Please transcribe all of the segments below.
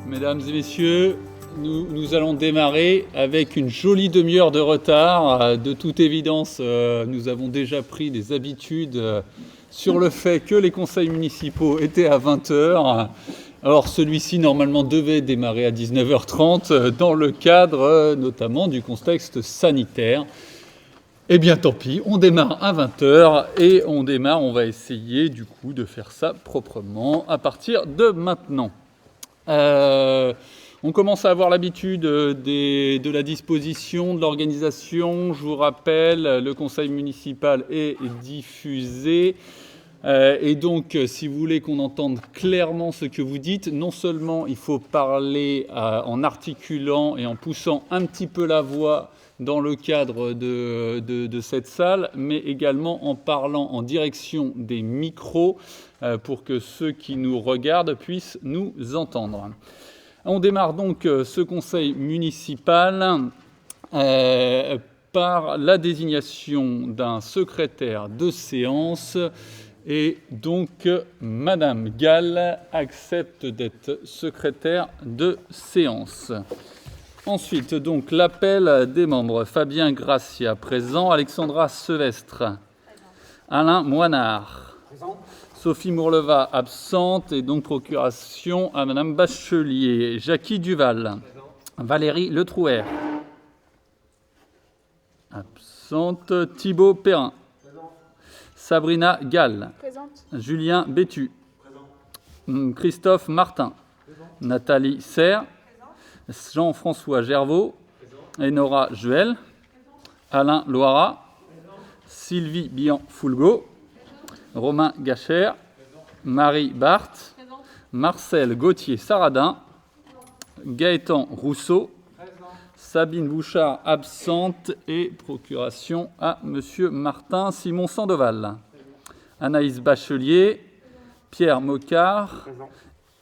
Mesdames et messieurs, nous allons démarrer avec une jolie demi-heure de retard. De toute évidence, nous avons déjà pris des habitudes sur le fait que les conseils municipaux étaient à 20h. Or, celui-ci, normalement, devait démarrer à 19h30 dans le cadre notamment du contexte sanitaire. Eh bien, tant pis, on démarre à 20h et on va essayer du coup de faire ça proprement à partir de maintenant. On commence à avoir l'habitude de la disposition, de l'organisation. Je vous rappelle, le conseil municipal est diffusé. Et donc, si vous voulez qu'on entende clairement ce que vous dites, non seulement il faut parler en articulant et en poussant un petit peu la voix dans le cadre de cette salle, mais également en parlant en direction des micros pour que ceux qui nous regardent puissent nous entendre. On démarre donc ce conseil municipal par la désignation d'un secrétaire de séance. Et donc, Madame Gall accepte d'être secrétaire de séance. Ensuite, donc, l'appel des membres. Fabien Gracia, présent. Alexandra Sevestre. Présent. Alain Moinard. Présent. Sophie Mourleva, absente. Et donc, procuration à Madame Bachelier. Jackie Duval. Présent. Valérie Letrouer. Absente. Thibaut Perrin. Présent. Sabrina Gall. Présente. Julien Bétu. Présent. Christophe Martin. Présent. Nathalie Serre. Jean-François Gervaux, Enora Juel, Alain Loira, Sylvie Bian-Foulgo, Romain Gachère, Marie Barthes, Marcel Gauthier-Saradin, Gaëtan Rousseau, Sabine Bouchard absente et procuration à Monsieur Martin Simon Sandoval, Anaïs Bachelier, Pierre Mocard,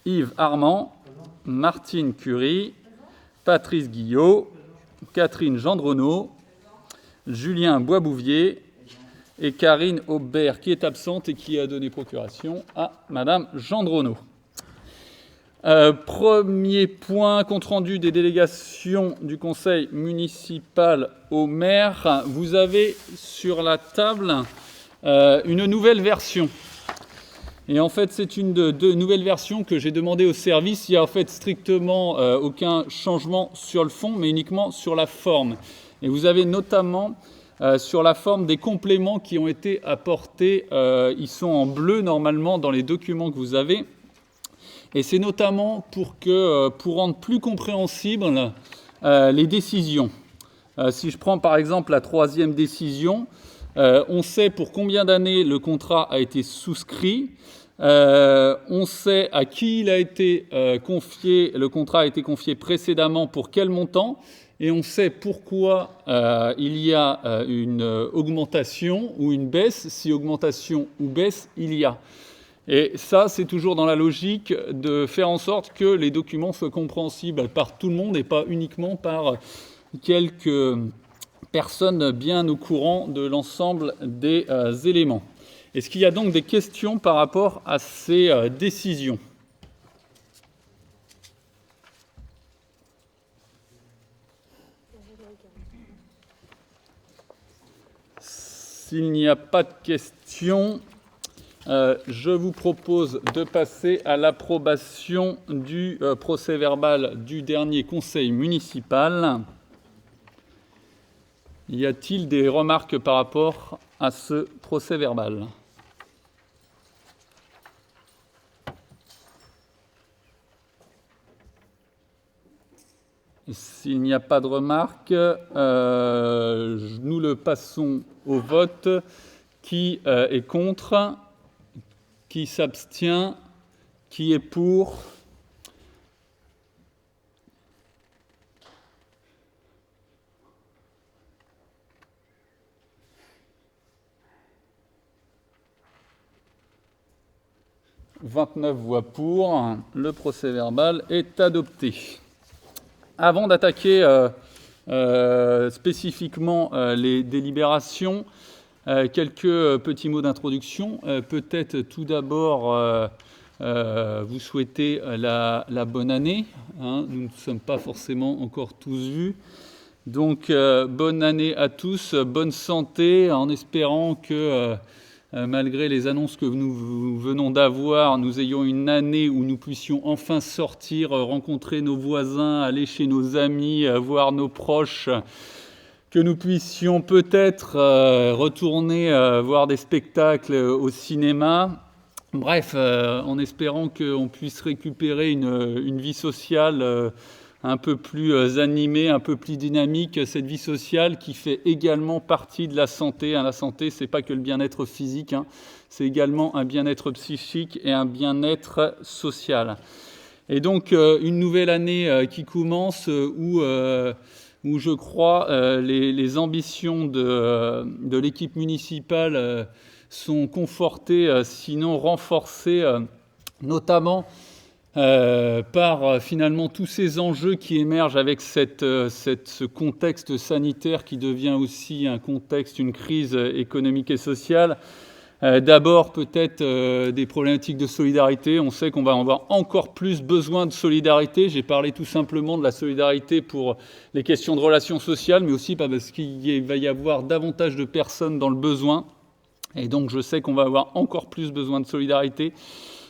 Yves Armand, Martine Curie, Patrice Guillot, Catherine Gendronneau, Julien Boisbouvier et Karine Aubert qui est absente et qui a donné procuration à Madame Gendronneau. Premier point, compte rendu des délégations du conseil municipal au maire. Vous avez sur la table une nouvelle version. Et en fait, c'est une de nouvelles versions que j'ai demandé au service. Il n'y a en fait strictement aucun changement sur le fond, mais uniquement sur la forme. Et vous avez notamment sur la forme des compléments qui ont été apportés. Ils sont en bleu normalement dans les documents que vous avez. Et c'est notamment pour rendre plus compréhensibles les décisions. Si je prends par exemple la troisième décision, on sait pour combien d'années le contrat a été souscrit, on sait à qui il a été confié, le contrat a été confié précédemment, pour quel montant, et on sait pourquoi il y a une augmentation ou une baisse, si augmentation ou baisse il y a. Et ça, c'est toujours dans la logique de faire en sorte que les documents soient compréhensibles par tout le monde et pas uniquement par quelques personnes bien au courant de l'ensemble des éléments. Est-ce qu'il y a donc des questions par rapport à ces décisions ? S'il n'y a pas de questions, je vous propose de passer à l'approbation du procès-verbal du dernier conseil municipal. Y a-t-il des remarques par rapport à ce procès-verbal ? S'il n'y a pas de remarques, nous le passons au vote. Qui est contre ? Qui s'abstient ? Qui est pour ? « 29 voix pour ». Le procès-verbal est adopté. Avant d'attaquer spécifiquement les délibérations, quelques petits mots d'introduction. Peut-être tout d'abord vous souhaiter la bonne année. Hein. Nous ne sommes pas forcément encore tous vus. Donc, bonne année à tous, bonne santé, en espérant que, malgré les annonces que nous venons d'avoir, nous ayons une année où nous puissions enfin sortir, rencontrer nos voisins, aller chez nos amis, voir nos proches, que nous puissions peut-être retourner voir des spectacles au cinéma. Bref, en espérant qu'on puisse récupérer une vie sociale un peu plus animée, un peu plus dynamique, cette vie sociale qui fait également partie de la santé. La santé, c'est pas que le bien-être physique, c'est également un bien-être psychique et un bien-être social. Et donc, une nouvelle année qui commence où je crois les ambitions de l'équipe municipale sont confortées, sinon renforcées, notamment par finalement tous ces enjeux qui émergent avec ce contexte sanitaire qui devient aussi un contexte, une crise économique et sociale. D'abord, peut-être des problématiques de solidarité. On sait qu'on va avoir encore plus besoin de solidarité. J'ai parlé tout simplement de la solidarité pour les questions de relations sociales, mais aussi parce qu'il va y avoir davantage de personnes dans le besoin. Et donc, je sais qu'on va avoir encore plus besoin de solidarité.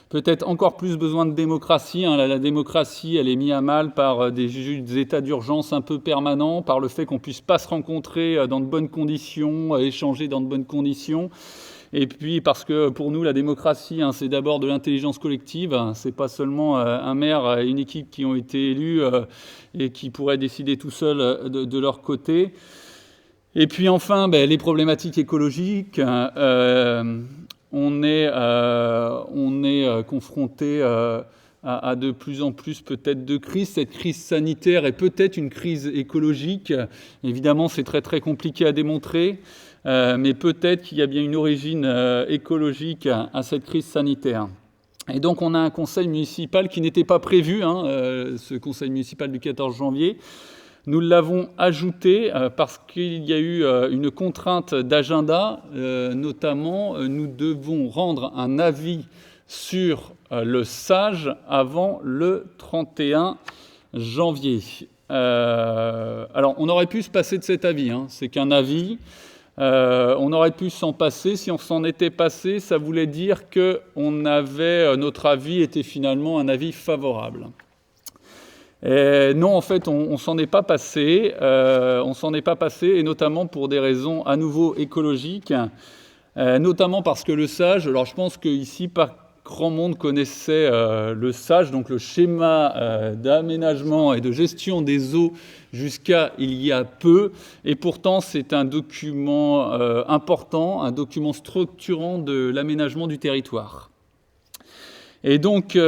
Peut-être encore plus besoin de démocratie. La démocratie, elle est mise à mal par des états d'urgence un peu permanents, par le fait qu'on ne puisse pas se rencontrer dans de bonnes conditions, échanger dans de bonnes conditions. Et puis parce que pour nous, la démocratie, c'est d'abord de l'intelligence collective. C'est pas seulement un maire et une équipe qui ont été élus et qui pourraient décider tout seuls de leur côté. Et puis enfin, les problématiques écologiques. On est confronté à de plus en plus peut-être de crises. Cette crise sanitaire est peut-être une crise écologique. Évidemment, c'est très très compliqué à démontrer, mais peut-être qu'il y a bien une origine écologique à cette crise sanitaire. Et donc on a un conseil municipal qui n'était pas prévu, ce conseil municipal du 14 janvier. Nous l'avons ajouté parce qu'il y a eu une contrainte d'agenda, notamment nous devons rendre un avis sur le SAGE avant le 31 janvier. Alors on aurait pu se passer de cet avis, c'est qu'un avis, on aurait pu s'en passer. Si on s'en était passé, ça voulait dire que notre avis était finalement un avis favorable. Non, en fait, on s'en est pas passé. Et notamment pour des raisons à nouveau écologiques, notamment parce que le SAGE, alors je pense qu'ici, pas grand monde connaissait le SAGE, donc le schéma d'aménagement et de gestion des eaux jusqu'à il y a peu, et pourtant c'est un document important, un document structurant de l'aménagement du territoire. Et donc c'est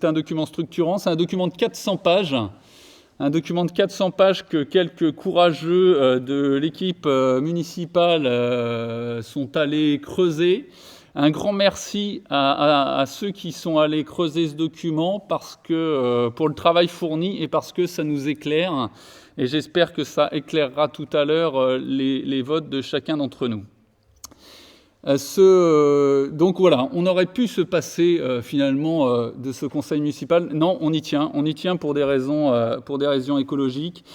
un document structurant, c'est un document de 400 pages, que quelques courageux de l'équipe municipale sont allés creuser. Un grand merci à ceux qui sont allés creuser ce document pour le travail fourni et parce que ça nous éclaire. Et j'espère que ça éclairera tout à l'heure les votes de chacun d'entre nous. Donc voilà, on aurait pu se passer finalement de ce conseil municipal. Non, on y tient pour des raisons écologiques,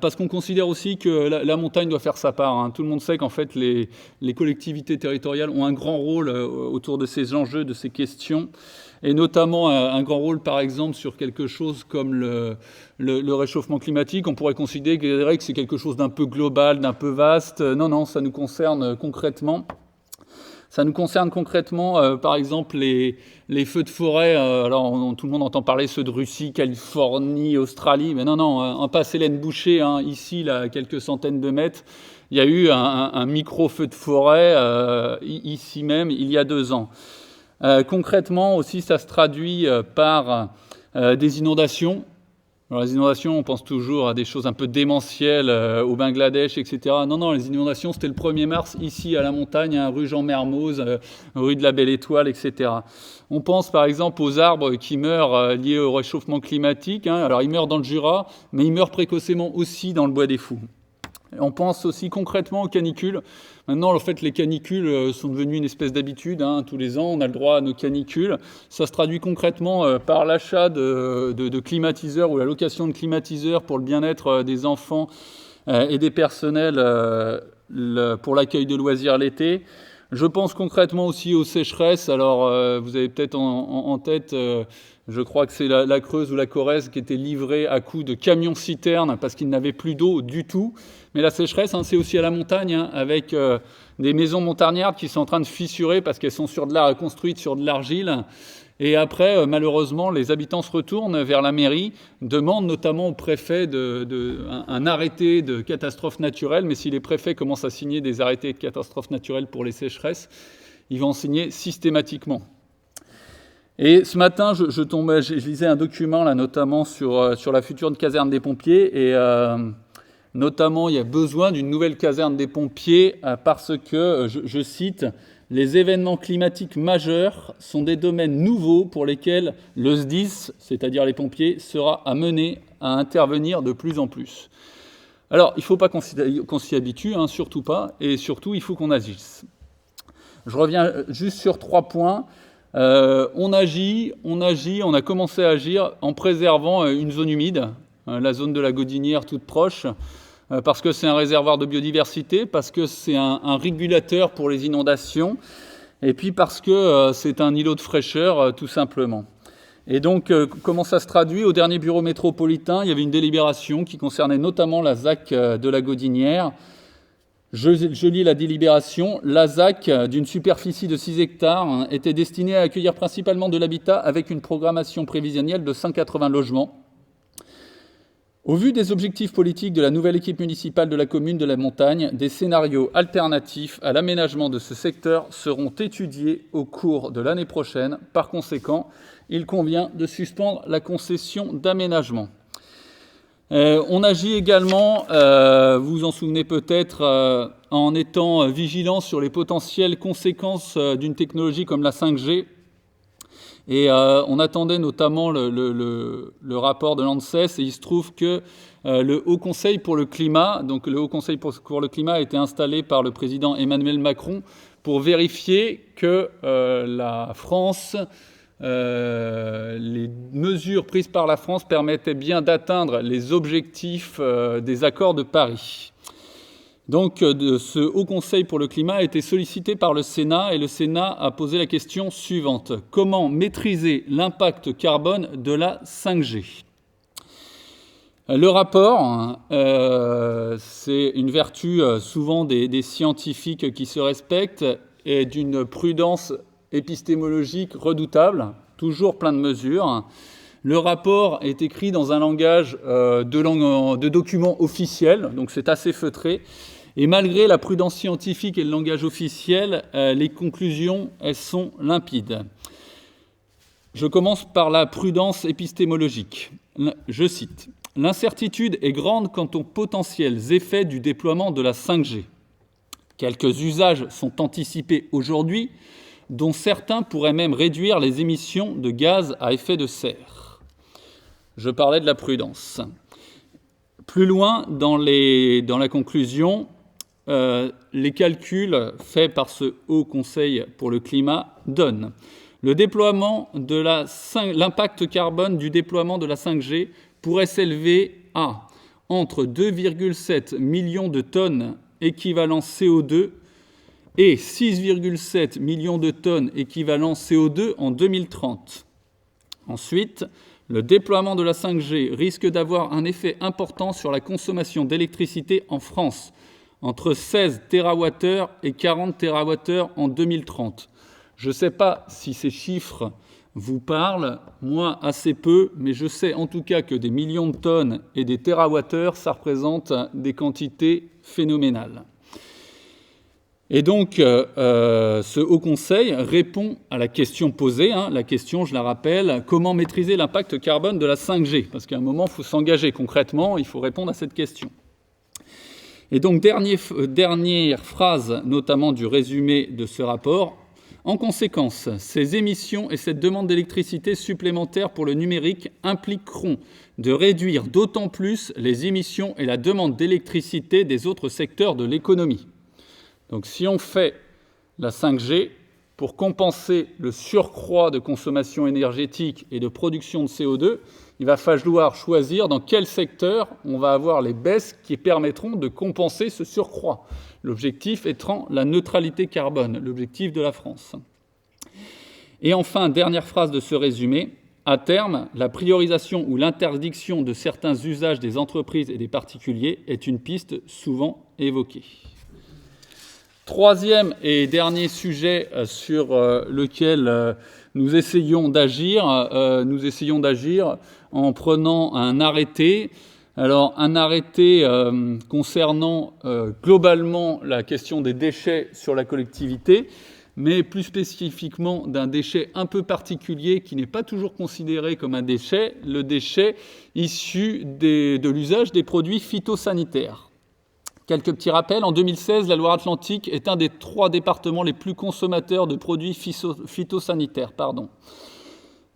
parce qu'on considère aussi que la montagne doit faire sa part. Tout le monde sait qu'en fait les collectivités territoriales ont un grand rôle autour de ces enjeux, de ces questions, et notamment un grand rôle par exemple sur quelque chose comme le réchauffement climatique. On pourrait considérer que c'est quelque chose d'un peu global, d'un peu vaste. Non, ça nous concerne concrètement. Ça nous concerne concrètement, par exemple, les feux de forêt. Alors, tout le monde entend parler ceux de Russie, Californie, Australie. Mais non, en Passe-Hélène Boucher, ici, là, à quelques centaines de mètres, il y a eu un micro-feu de forêt, ici même, il y a 2 ans. Concrètement aussi, ça se traduit par des inondations. Alors, les inondations, on pense toujours à des choses un peu démentielles au Bangladesh, etc. Non, les inondations, c'était le 1er mars, ici à la montagne, rue Jean-Mermoz, rue de la Belle Étoile, etc. On pense par exemple aux arbres qui meurent liés au réchauffement climatique. Alors, ils meurent dans le Jura, mais ils meurent précocement aussi dans le Bois des Fous. On pense aussi concrètement aux canicules. Maintenant, en fait, les canicules sont devenues une espèce d'habitude. Tous les ans, on a le droit à nos canicules. Ça se traduit concrètement par l'achat de climatiseurs ou la location de climatiseurs pour le bien-être des enfants et des personnels pour l'accueil de loisirs l'été. Je pense concrètement aussi aux sécheresses. Alors, vous avez peut-être en tête, je crois que c'est la Creuse ou la Corrèze qui était livrée à coups de camions-citernes parce qu'ils n'avaient plus d'eau du tout. Mais la sécheresse, c'est aussi à la montagne, avec des maisons montagnardes qui sont en train de fissurer parce qu'elles sont construites sur de l'argile. Et après, malheureusement, les habitants se retournent vers la mairie, demandent notamment au préfet un arrêté de catastrophe naturelle. Mais si les préfets commencent à signer des arrêtés de catastrophe naturelle pour les sécheresses, ils vont en signer systématiquement. Et ce matin, je lisais un document, là, notamment sur la future caserne des pompiers. Et notamment, il y a besoin d'une nouvelle caserne des pompiers parce que, je cite, « Les événements climatiques majeurs sont des domaines nouveaux pour lesquels le SDIS, c'est-à-dire les pompiers, sera amené à intervenir de plus en plus. » Alors, il ne faut pas qu'on s'y habitue, surtout pas, et surtout, il faut qu'on agisse. Je reviens juste sur 3 points. On a commencé à agir en préservant une zone humide, la zone de la Gaudinière toute proche, parce que c'est un réservoir de biodiversité, parce que c'est un régulateur pour les inondations, et puis parce que c'est un îlot de fraîcheur, tout simplement. Et donc, comment ça se traduit ? Au dernier bureau métropolitain, il y avait une délibération qui concernait notamment la ZAC de la Gaudinière. Je lis la délibération. La ZAC, d'une superficie de 6 hectares, était destinée à accueillir principalement de l'habitat avec une programmation prévisionnelle de 180 logements. Au vu des objectifs politiques de la nouvelle équipe municipale de la commune de la Montagne, des scénarios alternatifs à l'aménagement de ce secteur seront étudiés au cours de l'année prochaine. Par conséquent, il convient de suspendre la concession d'aménagement. On agit également, vous vous en souvenez peut-être, en étant vigilant sur les potentielles conséquences d'une technologie comme la 5G. Et on attendait notamment le rapport de l'ANSES, et il se trouve que le Haut Conseil pour le climat, donc le Haut Conseil pour le climat a été installé par le président Emmanuel Macron pour vérifier que la France, les mesures prises par la France permettaient bien d'atteindre les objectifs des accords de Paris. Donc, ce Haut Conseil pour le climat a été sollicité par le Sénat, et le Sénat a posé la question suivante. Comment maîtriser l'impact carbone de la 5G ? Le rapport, c'est une vertu souvent des scientifiques qui se respectent et d'une prudence épistémologique redoutable, toujours plein de mesures. Le rapport est écrit dans un langage de document officiel, donc c'est assez feutré. Et malgré la prudence scientifique et le langage officiel, les conclusions, elles sont limpides. Je commence par la prudence épistémologique. Je cite. « L'incertitude est grande quant aux potentiels effets du déploiement de la 5G. Quelques usages sont anticipés aujourd'hui, dont certains pourraient même réduire les émissions de gaz à effet de serre. » Je parlais de la prudence. Plus loin, dans la conclusion, les calculs faits par ce Haut Conseil pour le climat donnent l'impact carbone du déploiement de la 5G pourrait s'élever à entre 2,7 millions de tonnes équivalent CO2 et 6,7 millions de tonnes équivalent CO2 en 2030. Ensuite, le déploiement de la 5G risque d'avoir un effet important sur la consommation d'électricité en France, entre 16 TWh et 40 TWh en 2030. Je ne sais pas si ces chiffres vous parlent, moi assez peu, mais je sais en tout cas que des millions de tonnes et des térawattheures, ça représente des quantités phénoménales. Et donc, ce Haut Conseil répond à la question posée, la question, je la rappelle, comment maîtriser l'impact carbone de la 5G ? Parce qu'à un moment, il faut s'engager concrètement, il faut répondre à cette question. Et donc, dernière phrase, notamment du résumé de ce rapport, En conséquence, ces émissions et cette demande d'électricité supplémentaire pour le numérique impliqueront de réduire d'autant plus les émissions et la demande d'électricité des autres secteurs de l'économie. Donc si on fait la 5G, pour compenser le surcroît de consommation énergétique et de production de CO2, il va falloir choisir dans quel secteur on va avoir les baisses qui permettront de compenser ce surcroît. L'objectif étant la neutralité carbone, l'objectif de la France. Et enfin, dernière phrase de ce résumé, à terme, la priorisation ou l'interdiction de certains usages des entreprises et des particuliers est une piste souvent évoquée. Troisième et dernier sujet sur lequel nous essayons d'agir en prenant un arrêté. Alors, un arrêté concernant globalement la question des déchets sur la collectivité, mais plus spécifiquement d'un déchet un peu particulier qui n'est pas toujours considéré comme un déchet, le déchet issu de l'usage des produits phytosanitaires. Quelques petits rappels. En 2016, la Loire-Atlantique est un des 3 départements les plus consommateurs de produits phytosanitaires.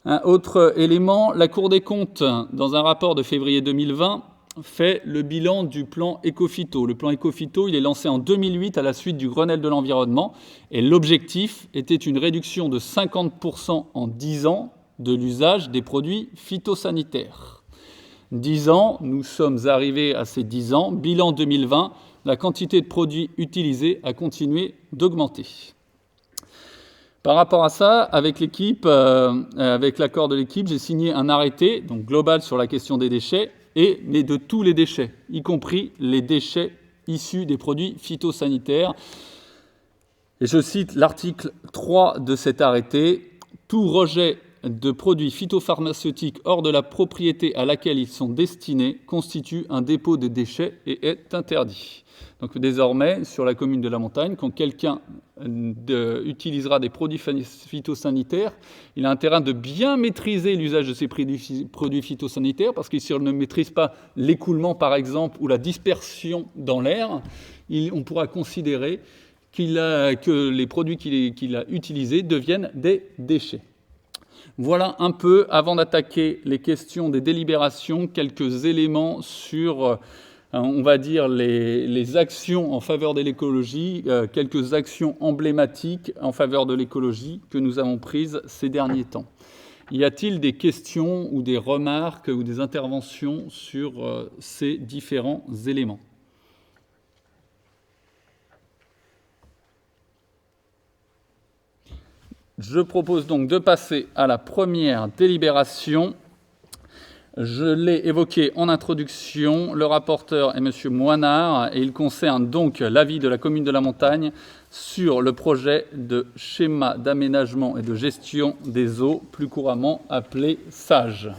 Un autre élément, la Cour des comptes, dans un rapport de février 2020, fait le bilan du plan Ecophyto. Le plan Ecophyto, il est lancé en 2008 à la suite du Grenelle de l'environnement et l'objectif était une réduction de 50% en 10 ans de l'usage des produits phytosanitaires. 10 ans, nous sommes arrivés à ces 10 ans. Bilan 2020, la quantité de produits utilisés a continué d'augmenter. Par rapport à ça, avec l'accord de l'équipe, j'ai signé un arrêté donc global sur la question des déchets, mais de tous les déchets, y compris les déchets issus des produits phytosanitaires. Et je cite l'article 3 de cet arrêté. Tout rejet de produits phytopharmaceutiques hors de la propriété à laquelle ils sont destinés constitue un dépôt de déchets et est interdit. Donc désormais, sur la commune de la Montagne, quand quelqu'un utilisera des produits phytosanitaires, il a intérêt de bien maîtriser l'usage de ces produits phytosanitaires, parce que si on ne maîtrise pas l'écoulement, par exemple, ou la dispersion dans l'air, on pourra considérer que les produits qu'il a utilisés deviennent des déchets. Voilà un peu, avant d'attaquer les questions des délibérations, quelques éléments sur, on va dire, les actions en faveur de l'écologie, quelques actions emblématiques en faveur de l'écologie que nous avons prises ces derniers temps. Y a-t-il des questions ou des remarques ou des interventions sur ces différents éléments ? Je propose donc de passer à la première délibération. Je l'ai évoqué en introduction, le rapporteur est M. Moinard et il concerne donc l'avis de la commune de la Montagne sur le projet de schéma d'aménagement et de gestion des eaux, plus couramment appelé SAGE.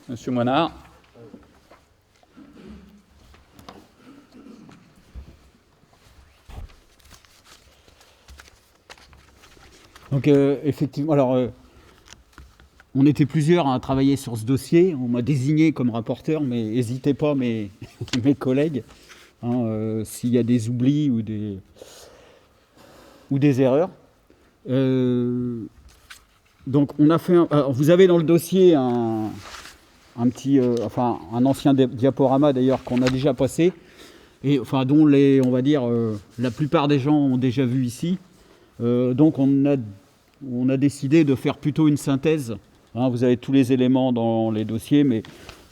M. Moinard. Donc effectivement, alors on était plusieurs à travailler sur ce dossier. On m'a désigné comme rapporteur, mais n'hésitez pas, mes collègues, s'il y a des oublis ou des erreurs. Donc on a fait. Vous avez dans le dossier un ancien diaporama d'ailleurs qu'on a déjà passé et dont on va dire la plupart des gens ont déjà vu ici. Donc on a décidé de faire plutôt une synthèse. Vous avez tous les éléments dans les dossiers, mais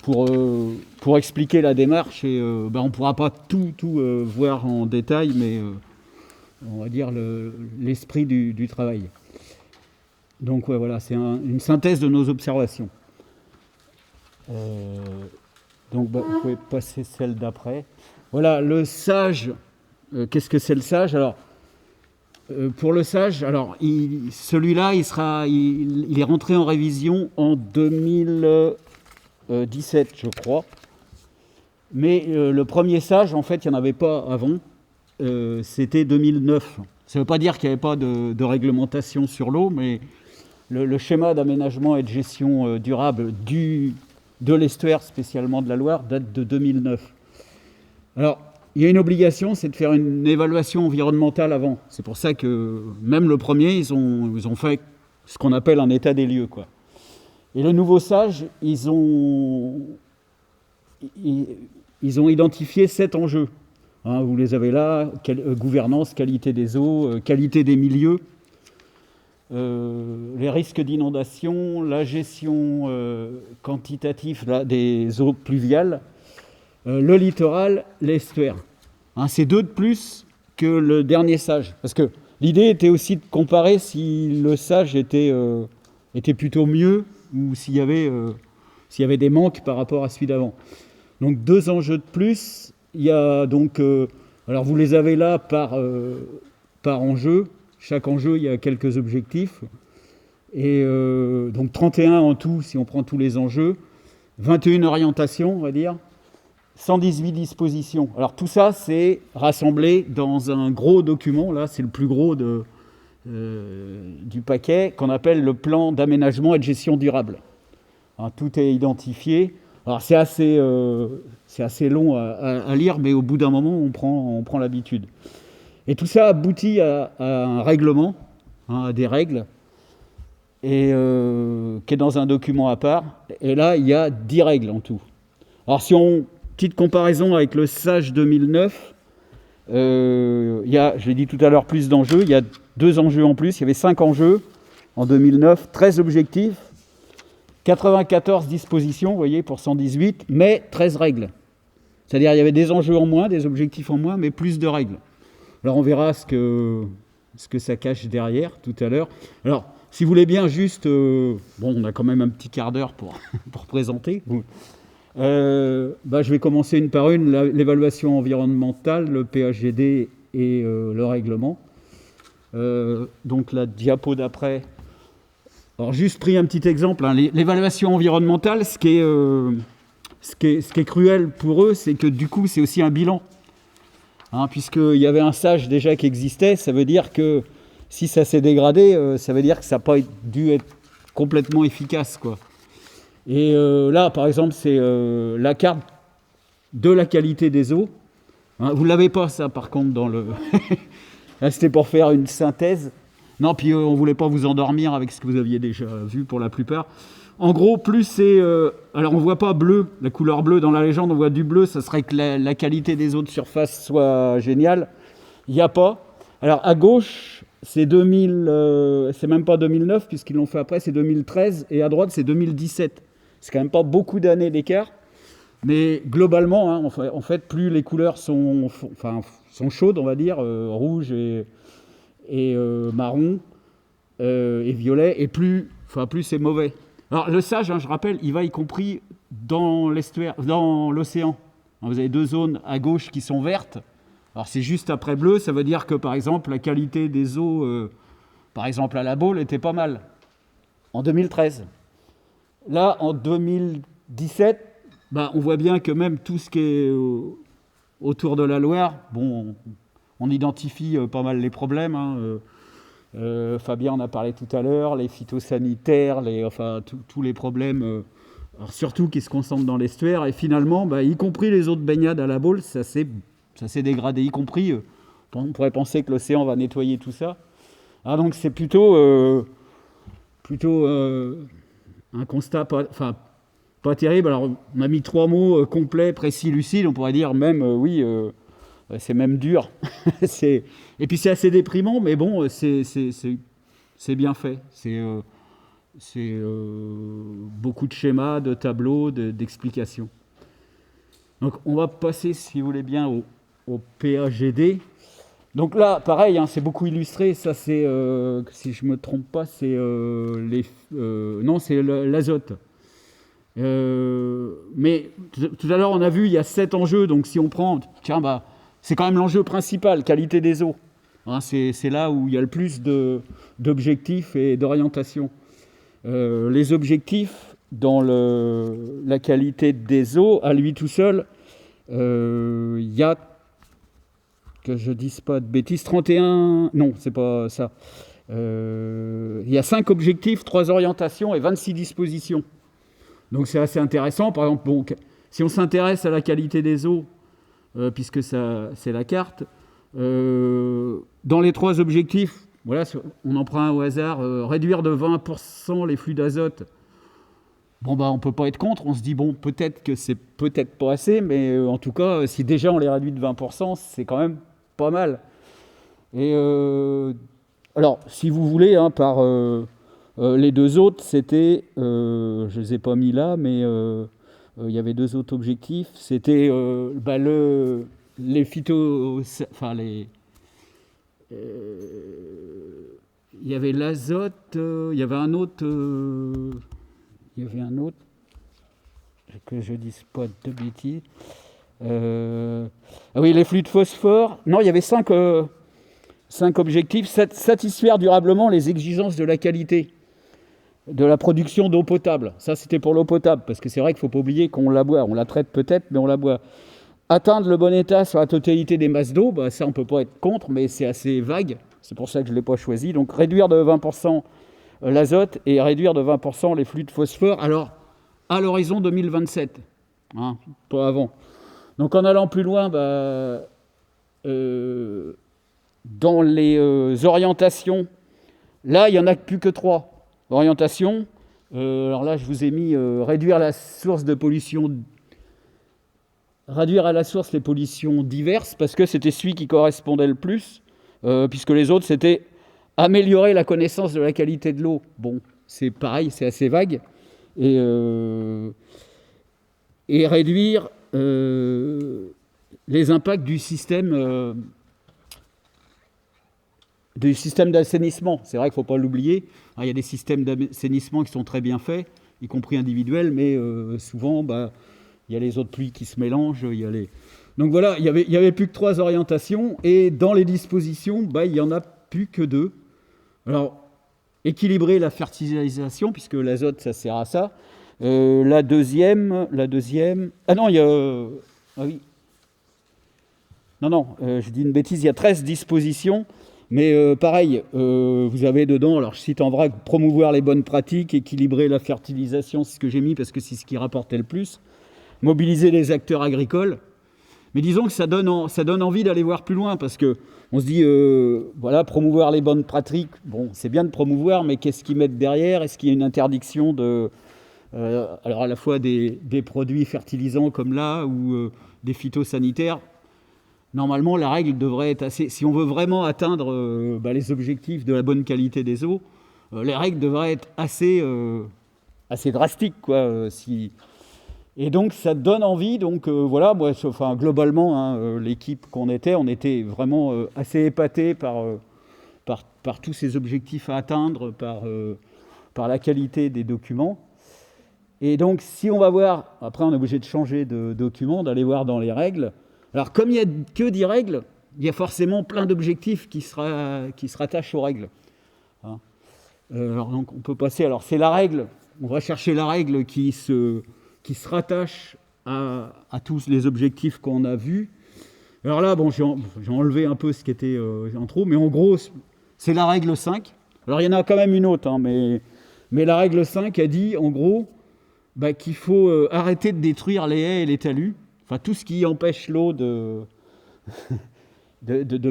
pour expliquer la démarche, on ne pourra pas tout voir en détail, mais on va dire l'esprit du travail. Donc voilà, c'est une synthèse de nos observations. Donc vous pouvez passer celle d'après. Voilà, le SAGE. Qu'est-ce que c'est le SAGE ? Alors, pour le SAGE, celui-là, il est rentré en révision en 2017, je crois. Mais le premier SAGE, en fait, il n'y en avait pas avant. C'était 2009. Ça ne veut pas dire qu'il n'y avait pas de réglementation sur l'eau, mais le schéma d'aménagement et de gestion durable de l'estuaire, spécialement de la Loire, date de 2009. Alors, il y a une obligation, c'est de faire une évaluation environnementale avant. C'est pour ça que même le premier, ils ont fait ce qu'on appelle un état des lieux, quoi. Et le nouveau SAGE, ils ont identifié 7 enjeux. Hein, vous les avez là, gouvernance, qualité des eaux, qualité des milieux, les risques d'inondation, la gestion quantitative des eaux pluviales, le littoral, l'estuaire. Hein, c'est 2 de plus que le dernier SAGE. Parce que l'idée était aussi de comparer si le SAGE était plutôt mieux ou s'il y avait des manques par rapport à celui d'avant. Donc 2 enjeux de plus. Il y a donc, alors vous les avez là par enjeu. Chaque enjeu, il y a quelques objectifs. Et donc 31 en tout, si on prend tous les enjeux. 21 orientations, on va dire. 118 dispositions. Alors tout ça, c'est rassemblé dans un gros document. Là, c'est le plus gros du paquet, qu'on appelle le plan d'aménagement et de gestion durable. Hein, tout est identifié. Alors c'est assez long à lire, mais au bout d'un moment, on prend l'habitude. Et tout ça aboutit à un règlement, hein, à des règles, et qui est dans un document à part. Et là, il y a 10 règles en tout. Alors si on... Petite comparaison avec le SAGE 2009, il y a, je l'ai dit tout à l'heure, plus d'enjeux. Il y a 2 enjeux en plus. Il y avait 5 enjeux en 2009, 13 objectifs, 94 dispositions, vous voyez, pour 118, mais 13 règles. C'est-à-dire il y avait des enjeux en moins, des objectifs en moins, mais plus de règles. Alors on verra ce que ça cache derrière tout à l'heure. Alors, si vous voulez bien, juste... on a quand même un petit quart d'heure pour présenter. Je vais commencer une par une, l'évaluation environnementale, le PHGD et le règlement. Donc la diapo d'après. Alors juste pris un petit exemple, hein, l'évaluation environnementale, ce qui est cruel pour eux, c'est que du coup c'est aussi un bilan. Hein, puisqu'il y avait un SAGE déjà qui existait, ça veut dire que si ça s'est dégradé, ça veut dire que ça n'a pas dû être complètement efficace, quoi. Et là, par exemple, c'est la carte de la qualité des eaux. Hein, vous ne l'avez pas, ça, par contre, dans le... Là, c'était pour faire une synthèse. Non, puis on ne voulait pas vous endormir avec ce que vous aviez déjà vu pour la plupart. En gros, plus c'est... alors, on ne voit pas bleu, la couleur bleue. Dans la légende, on voit du bleu. Ça serait que la qualité des eaux de surface soit géniale. Il n'y a pas. Alors, à gauche, c'est 2000... c'est même pas 2009, puisqu'ils l'ont fait après, c'est 2013. Et à droite, c'est 2017. C'est quand même pas beaucoup d'années d'écart, mais globalement, hein, en fait, plus les couleurs sont chaudes, on va dire, rouge et marron et violet, et plus c'est mauvais. Alors le SAGE, hein, je rappelle, il va y compris dans l'estuaire, dans l'océan. Vous avez 2 zones à gauche qui sont vertes. Alors c'est juste après bleu, ça veut dire que par exemple la qualité des eaux, par exemple à la Baule, était pas mal en 2013. Là, en 2017, on voit bien que même tout ce qui est autour de la Loire, on identifie pas mal les problèmes. Hein. Fabien en a parlé tout à l'heure, les phytosanitaires, tous les problèmes, alors surtout qui se concentrent dans l'estuaire. Et finalement, y compris les eaux de baignade à la Baule, ça s'est dégradé. Y compris, on pourrait penser que l'océan va nettoyer tout ça. Ah, donc c'est plutôt un constat pas terrible. Alors, on a mis 3 mots complets, précis, lucides. On pourrait dire même, c'est même dur. Et puis, c'est assez déprimant, mais bon, c'est bien fait. C'est beaucoup de schémas, de tableaux, d'explications. Donc, on va passer, si vous voulez bien, au PAGD. Donc là, pareil, hein, c'est beaucoup illustré. Ça, c'est, si je ne me trompe pas, c'est c'est l'azote. Mais tout à l'heure, on a vu, il y a 7 enjeux. Donc si on prend, c'est quand même l'enjeu principal, qualité des eaux. Hein, c'est là où il y a le plus d'objectifs et d'orientation. Les objectifs dans la qualité des eaux, à lui tout seul, il y a, que je dise pas de bêtises, 31... Non, c'est pas ça. Il y a 5 objectifs, 3 orientations et 26 dispositions. Donc c'est assez intéressant. Par exemple, si on s'intéresse à la qualité des eaux, puisque ça, c'est la carte. Dans les 3 objectifs, voilà, on en prend un au hasard, réduire de 20% les flux d'azote. Bon, on ne peut pas être contre, on se dit, bon, peut-être que c'est peut-être pas assez, mais en tout cas, si déjà on les réduit de 20%, c'est quand même pas mal. Et alors, si vous voulez, hein, par les 2 autres, c'était, je ne les ai pas mis là, mais il y avait 2 autres objectifs. C'était les phyto... Enfin, il y avait l'azote, il y avait un autre... que je ne dise pas de bêtises. Ah oui, les flux de phosphore. Non, il y avait 5 objectifs. Satisfaire durablement les exigences de la qualité de la production d'eau potable. Ça, c'était pour l'eau potable, parce que c'est vrai qu'il ne faut pas oublier qu'on la boit. On la traite peut-être, mais on la boit. Atteindre le bon état sur la totalité des masses d'eau, ça, on ne peut pas être contre, mais c'est assez vague. C'est pour ça que je ne l'ai pas choisi. Donc, réduire de 20% l'azote et réduire de 20% les flux de phosphore. Alors, à l'horizon 2027, hein, pas avant. Donc, en allant plus loin, dans les orientations, là, il n'y en a plus que 3 orientations. Alors là, je vous ai mis réduire à la source les pollutions diverses, parce que c'était celui qui correspondait le plus, puisque les autres, c'était améliorer la connaissance de la qualité de l'eau. Bon, c'est pareil, c'est assez vague. Et réduire les impacts du système d'assainissement. C'est vrai qu'il ne faut pas l'oublier. Alors, il y a des systèmes d'assainissement qui sont très bien faits, y compris individuels, mais souvent, il y a les eaux de pluie qui se mélangent. Donc voilà, il y avait plus que 3 orientations, et dans les dispositions, il n'y en a plus que 2. Alors, équilibrer la fertilisation, puisque l'azote, ça sert à ça. La deuxième... Ah non, il y a... Ah oui. Non, je dis une bêtise, il y a 13 dispositions, mais pareil, vous avez dedans, alors je cite en vrac, promouvoir les bonnes pratiques, équilibrer la fertilisation, c'est ce que j'ai mis parce que c'est ce qui rapportait le plus, mobiliser les acteurs agricoles. Mais disons que ça donne envie d'aller voir plus loin, parce qu'on se dit, voilà, promouvoir les bonnes pratiques, bon, c'est bien de promouvoir, mais qu'est-ce qu'ils mettent derrière ? Est-ce qu'il y a une interdiction alors à la fois des produits fertilisants comme là, ou des phytosanitaires ? Normalement, la règle devrait être assez... Si on veut vraiment atteindre les objectifs de la bonne qualité des eaux, les règles devraient être assez drastiques, quoi. Et donc, ça donne envie. Donc, voilà, moi, globalement, hein, l'équipe qu'on était, on était vraiment assez épatés par tous ces objectifs à atteindre, par la qualité des documents. Et donc, si on va voir... Après, on est obligé de changer de document, d'aller voir dans les règles. Alors, comme il n'y a que 10 règles, il y a forcément plein d'objectifs qui se rattachent aux règles. Hein. Alors, donc, on peut passer... Alors, c'est la règle. On va chercher la règle qui se rattache à tous les objectifs qu'on a vus. Alors là, bon, j'ai enlevé un peu ce qui était en trop, mais en gros, c'est la règle 5. Alors, il y en a quand même une autre, hein, mais la règle 5 a dit, en gros, qu'il faut arrêter de détruire les haies et les talus. Enfin, tout ce qui empêche l'eau de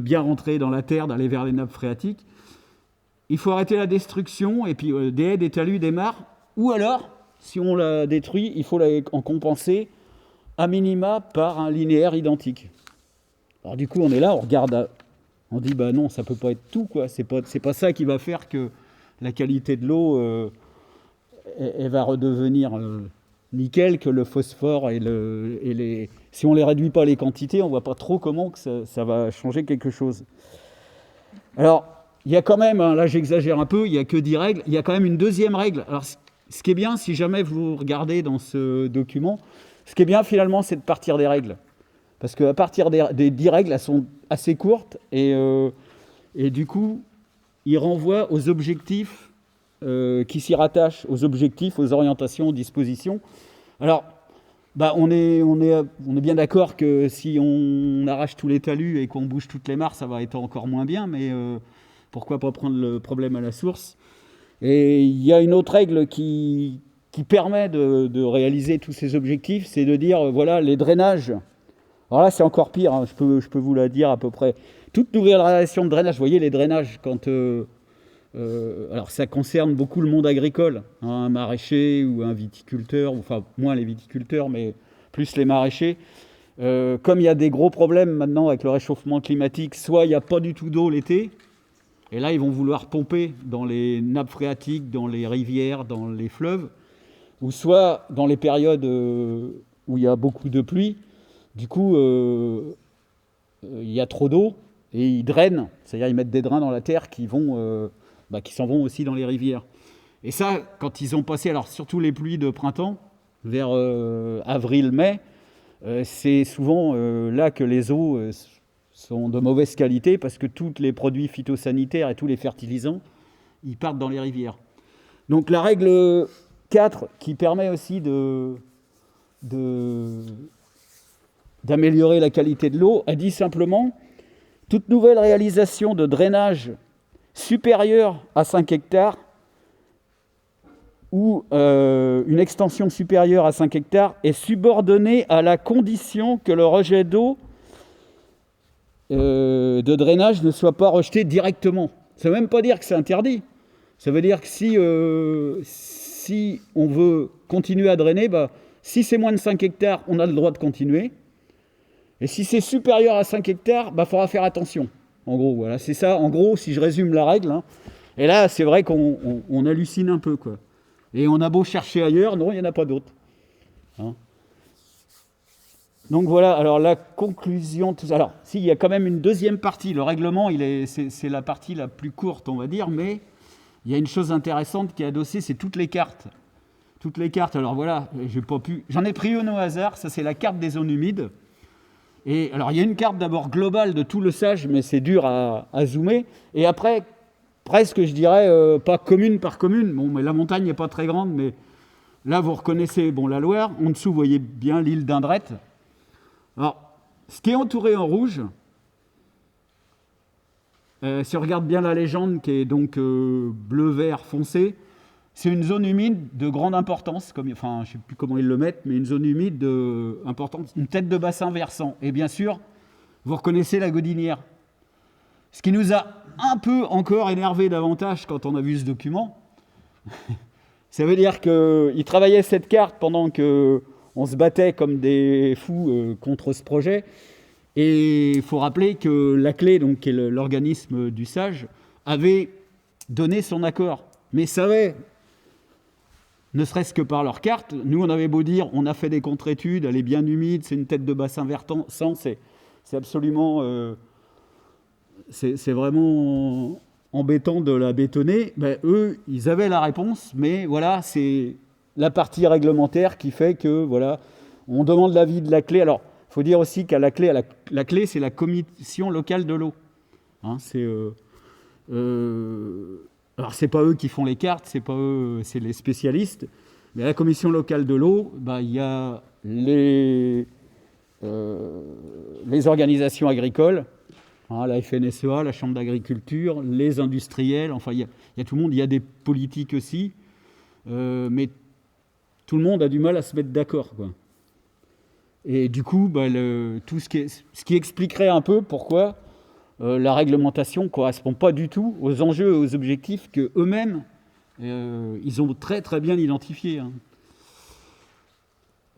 bien rentrer dans la terre, d'aller vers les nappes phréatiques. Il faut arrêter la destruction, et puis des haies, des talus, des mares. Ou alors, si on la détruit, il faut en compenser à minima par un linéaire identique. Alors du coup, on est là, on regarde, on dit, non, ça ne peut pas être tout, quoi. C'est pas ça qui va faire que la qualité de l'eau, elle va redevenir... nickel, que le phosphore si on ne les réduit pas les quantités, on ne voit pas trop comment que ça va changer quelque chose. Alors, il y a quand même, là j'exagère un peu, il n'y a que 10 règles, il y a quand même une deuxième règle. Alors, ce qui est bien, si jamais vous regardez dans ce document, ce qui est bien finalement, c'est de partir des règles. Parce qu'à partir des 10 règles, elles sont assez courtes, et du coup, ils renvoient aux objectifs qui s'y rattachent, aux objectifs, aux orientations, aux dispositions. Alors, on est bien d'accord que si on arrache tous les talus et qu'on bouge toutes les mares, ça va être encore moins bien, mais pourquoi pas prendre le problème à la source ? Et il y a une autre règle qui permet de réaliser tous ces objectifs, c'est de dire, voilà, les drainages Alors là, c'est encore pire, hein, je peux vous la dire à peu près. Toute nouvelle réalisation de drainage, vous voyez les drainages, alors ça concerne beaucoup le monde agricole, hein, un maraîcher ou un viticulteur, enfin moins les viticulteurs, mais plus les maraîchers. Comme il y a des gros problèmes maintenant avec le réchauffement climatique, soit il n'y a pas du tout d'eau l'été, et là ils vont vouloir pomper dans les nappes phréatiques, dans les rivières, dans les fleuves, ou soit dans les périodes où il y a beaucoup de pluie, du coup il y a trop d'eau et ils drainent, c'est-à-dire ils mettent des drains dans la terre qui s'en vont aussi dans les rivières. Et ça, quand ils ont passé, alors surtout les pluies de printemps, vers avril-mai, c'est souvent là que les eaux sont de mauvaise qualité parce que tous les produits phytosanitaires et tous les fertilisants, ils partent dans les rivières. Donc la règle 4, qui permet aussi d'améliorer la qualité de l'eau, a dit simplement « Toute nouvelle réalisation de drainage supérieure à 5 hectares ou une extension supérieure à 5 hectares est subordonnée à la condition que le rejet d'eau de drainage ne soit pas rejeté directement. » Ça ne veut même pas dire que c'est interdit. Ça veut dire que si on veut continuer à drainer, si c'est moins de 5 hectares, on a le droit de continuer. Et si c'est supérieur à 5 hectares, il faudra faire attention. En gros, voilà, c'est ça, en gros, si je résume la règle. Hein. Et là, c'est vrai qu'on hallucine un peu, quoi. Et on a beau chercher ailleurs, non, il n'y en a pas d'autres. Hein. Donc voilà, alors la conclusion... Alors, il y a quand même une deuxième partie. Le règlement, c'est la partie la plus courte, on va dire, mais il y a une chose intéressante qui est adossée, c'est toutes les cartes. Toutes les cartes, alors voilà, j'en ai pris une au hasard, ça c'est la carte des zones humides. Et alors, il y a une carte d'abord globale de tout le Sage, mais c'est dur à zoomer. Et après, presque, je dirais, pas commune par commune. Bon, mais la montagne n'est pas très grande, mais là, vous reconnaissez la Loire. En dessous, vous voyez bien l'île d'Indrette. Alors, ce qui est entouré en rouge, si on regarde bien la légende, qui est donc bleu-vert foncé, c'est une zone humide de grande importance, je ne sais plus comment ils le mettent, mais une zone humide importante, une tête de bassin versant. Et bien sûr, vous reconnaissez la Gaudinière. Ce qui nous a un peu encore énervé davantage quand on a vu ce document, ça veut dire qu'ils travaillaient cette carte pendant qu'on se battait comme des fous contre ce projet. Et il faut rappeler que la clé, donc, qui est l'organisme du Sage, avait donné son accord, mais savait... ne serait-ce que par leur carte. Nous, on avait beau dire, on a fait des contre-études, elle est bien humide, c'est une tête de bassin versant, c'est absolument... c'est vraiment embêtant de la bétonner. Eux, ils avaient la réponse, mais voilà, c'est la partie réglementaire qui fait que, voilà, on demande l'avis de la clé. Alors, il faut dire aussi qu'à la clé, c'est la commission locale de l'eau. Hein, alors, c'est pas eux qui font les cartes, c'est pas eux, c'est les spécialistes. Mais à la commission locale de l'eau, il y a les organisations agricoles, hein, la FNSEA, la Chambre d'agriculture, les industriels, enfin, il y a tout le monde. Il y a des politiques aussi, mais tout le monde a du mal à se mettre d'accord, quoi. Et du coup, tout ce qui expliquerait un peu pourquoi la réglementation ne correspond pas du tout aux enjeux et aux objectifs qu'eux-mêmes, ils ont très très bien identifiés. Hein.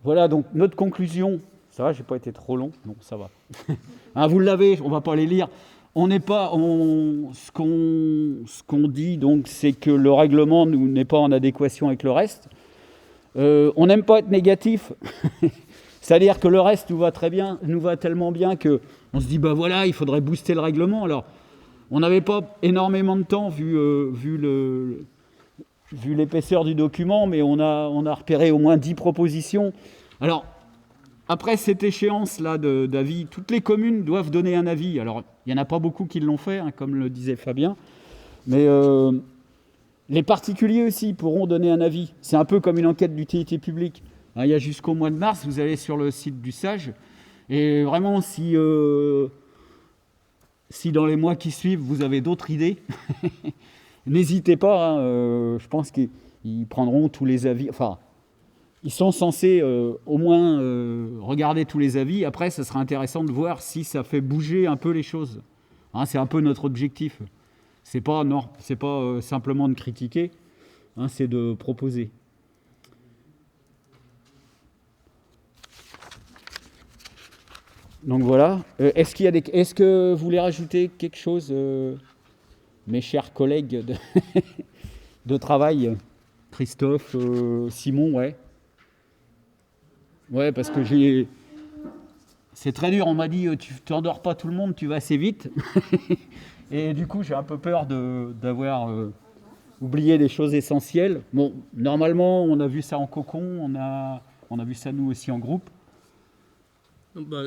Voilà, donc notre conclusion, ça va, j'ai pas été trop long, non, ça va. Hein, vous l'avez, on va pas les lire. Ce qu'on dit, donc, c'est que le règlement n'est pas en adéquation avec le reste. On n'aime pas être négatif. C'est-à-dire que le reste nous va très bien, nous va tellement bien qu'on se dit, voilà, il faudrait booster le règlement. Alors, on n'avait pas énormément de temps vu l'épaisseur du document, mais on a repéré au moins 10 propositions. Alors, après cette échéance-là d'avis, toutes les communes doivent donner un avis. Alors, il n'y en a pas beaucoup qui l'ont fait, hein, comme le disait Fabien, mais les particuliers aussi pourront donner un avis. C'est un peu comme une enquête d'utilité publique. Il y a jusqu'au mois de mars, vous allez sur le site du Sage, et vraiment, si dans les mois qui suivent, vous avez d'autres idées, n'hésitez pas, hein, je pense qu'ils prendront tous les avis, enfin, ils sont censés au moins regarder tous les avis. Après, ça sera intéressant de voir si ça fait bouger un peu les choses. Hein, c'est un peu notre objectif. C'est pas simplement de critiquer, hein, c'est de proposer. Donc voilà. Est-ce que vous voulez rajouter quelque chose, mes chers collègues de travail, Christophe, Simon, ouais. Ouais, parce que c'est très dur, on m'a dit, tu n'endors pas tout le monde, tu vas assez vite. Et du coup, j'ai un peu peur d'avoir oublié des choses essentielles. Bon, normalement, on a vu ça en cocon, on a vu ça nous aussi en groupe.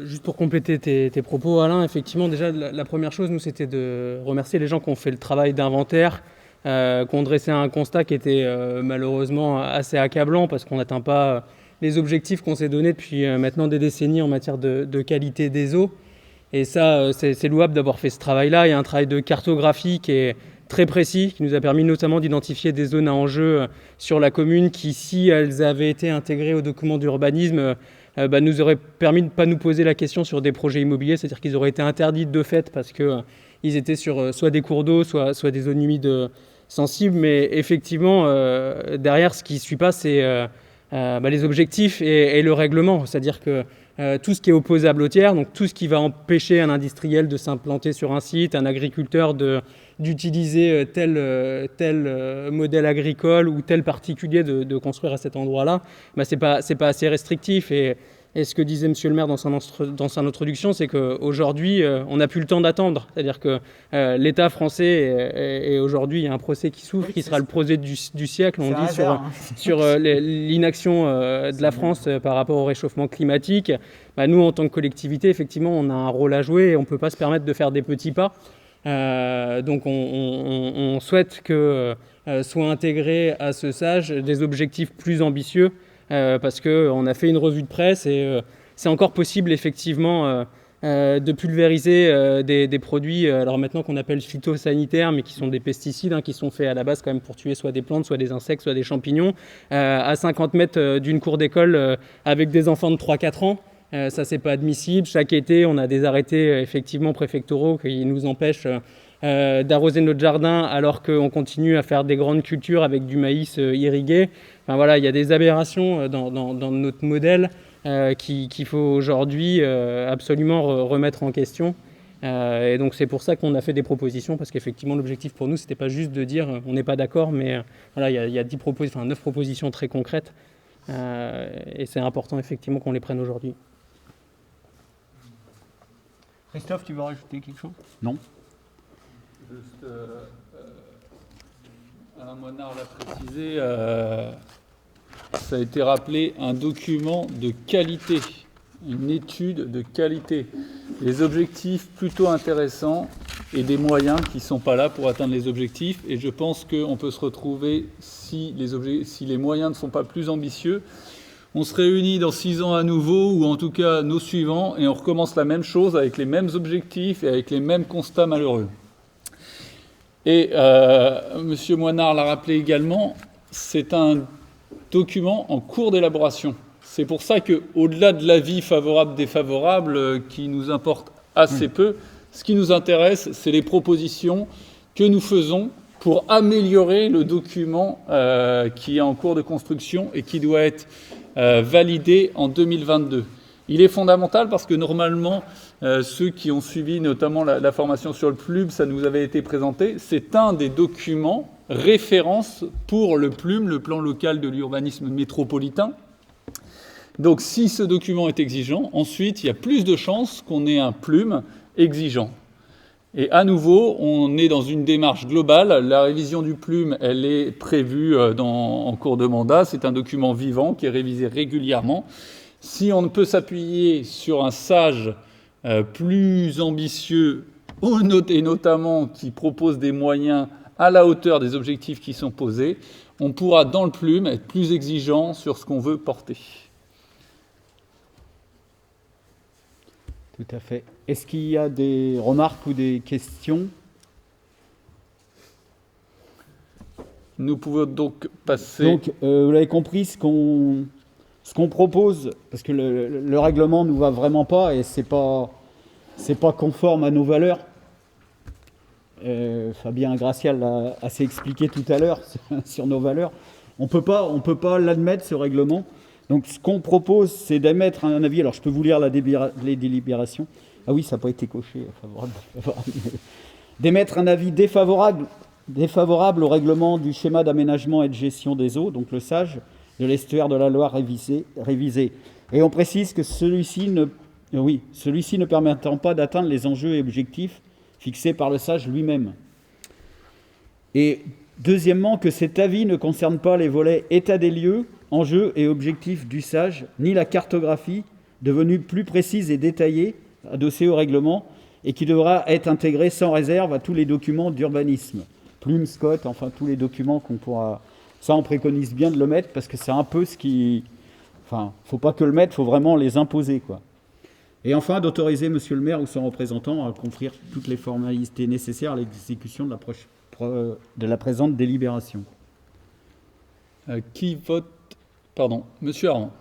Juste pour compléter tes propos, Alain, effectivement, déjà, la première chose, nous, c'était de remercier les gens qui ont fait le travail d'inventaire, qui ont dressé un constat qui était malheureusement assez accablant parce qu'on n'atteint pas les objectifs qu'on s'est donnés depuis maintenant des décennies en matière de qualité des eaux. Et ça, c'est louable d'avoir fait ce travail-là. Il y a un travail de cartographie qui est très précis, qui nous a permis notamment d'identifier des zones à enjeu sur la commune qui, si elles avaient été intégrées au document d'urbanisme, nous auraient permis de ne pas nous poser la question sur des projets immobiliers, c'est-à-dire qu'ils auraient été interdits de fait parce qu'ils étaient sur soit des cours d'eau, soit des zones humides sensibles. Mais effectivement, derrière, ce qui ne suit pas, c'est les objectifs et le règlement. C'est-à-dire que tout ce qui est opposable aux tiers, donc tout ce qui va empêcher un industriel de s'implanter sur un site, un agriculteur d'utiliser tel modèle agricole ou tel particulier de construire à cet endroit-là, c'est pas assez restrictif. Et ce que disait Monsieur le maire dans son introduction, c'est qu'aujourd'hui, on n'a plus le temps d'attendre. C'est-à-dire que l'État français, et aujourd'hui, il y a un procès qui s'ouvre, qui sera le procès du siècle, on dit, sur l'inaction de la France par rapport au réchauffement climatique. Nous, en tant que collectivité, effectivement, on a un rôle à jouer et on ne peut pas se permettre de faire des petits pas. Donc on souhaite que soient intégrés à ce SAGE des objectifs plus ambitieux parce qu'on a fait une revue de presse et c'est encore possible effectivement de pulvériser des produits, alors maintenant qu'on appelle phytosanitaires, mais qui sont des pesticides, qui sont faits à la base quand même pour tuer soit des plantes, soit des insectes, soit des champignons, à 50 mètres d'une cour d'école avec des enfants de 3-4 ans. Ça, c'est pas admissible. Chaque été, on a des arrêtés effectivement préfectoraux qui nous empêchent d'arroser notre jardin alors qu'on continue à faire des grandes cultures avec du maïs irrigué. Enfin, voilà, il y a des aberrations dans notre modèle qu'il faut aujourd'hui absolument remettre en question. Et donc c'est pour ça qu'on a fait des propositions, parce qu'effectivement l'objectif pour nous, c'était pas juste de dire on n'est pas d'accord, mais voilà, il y a 9 propositions très concrètes et c'est important effectivement qu'on les prenne aujourd'hui. Christophe, tu veux rajouter quelque chose? Non. Juste, Alain Moinard l'a précisé, ça a été rappelé, un document de qualité, une étude de qualité. Les objectifs plutôt intéressants et des moyens qui ne sont pas là pour atteindre les objectifs. Et je pense qu'on peut se retrouver, si les moyens ne sont pas plus ambitieux, on se réunit dans 6 ans à nouveau, ou en tout cas nos suivants, et on recommence la même chose avec les mêmes objectifs et avec les mêmes constats malheureux. Et M. Moinard l'a rappelé également, c'est un document en cours d'élaboration. C'est pour ça qu'au-delà de l'avis favorable-défavorable qui nous importe assez peu, ce qui nous intéresse, c'est les propositions que nous faisons pour améliorer le document qui est en cours de construction et qui doit être validé en 2022. Il est fondamental parce que normalement, ceux qui ont suivi notamment la formation sur le PLUM, ça nous avait été présenté, c'est un des documents référence pour le PLUM, le plan local de l'urbanisme métropolitain. Donc si ce document est exigeant, ensuite il y a plus de chances qu'on ait un PLUM exigeant. Et à nouveau, on est dans une démarche globale. La révision du PLUM, elle est prévue en cours de mandat. C'est un document vivant qui est révisé régulièrement. Si on ne peut s'appuyer sur un SAGE plus ambitieux, et notamment qui propose des moyens à la hauteur des objectifs qui sont posés, on pourra dans le PLUM être plus exigeant sur ce qu'on veut porter. Tout à fait. Est-ce qu'il y a des remarques ou des questions? Nous pouvons donc passer... Donc, vous l'avez compris, ce qu'on ce qu'on propose, parce que le règlement ne nous va vraiment pas et c'est pas conforme à nos valeurs. Fabien Gracial l'a assez expliqué tout à l'heure sur nos valeurs. On peut pas l'admettre, ce règlement. Donc ce qu'on propose, c'est d'émettre un avis. Alors je peux vous lire les délibérations. Ah oui, ça n'a pas été coché. D'émettre un avis défavorable au règlement du schéma d'aménagement et de gestion des eaux, donc le SAGE, de l'estuaire de la Loire révisé. Et on précise que celui-ci ne permettant pas d'atteindre les enjeux et objectifs fixés par le SAGE lui-même. Et deuxièmement, que cet avis ne concerne pas les volets état des lieux, enjeux et objectifs du SAGE, ni la cartographie, devenue plus précise et détaillée, adossée au règlement, et qui devra être intégrée sans réserve à tous les documents d'urbanisme. Plume, Scott, enfin tous les documents qu'on pourra... Ça, on préconise bien de le mettre, parce que c'est un peu ce qui... Enfin, il ne faut pas que le mettre, il faut vraiment les imposer, quoi. Et enfin, d'autoriser monsieur le maire ou son représentant à accomplir toutes les formalités nécessaires à l'exécution de la présente délibération. Qui vote? Pardon, monsieur Armand.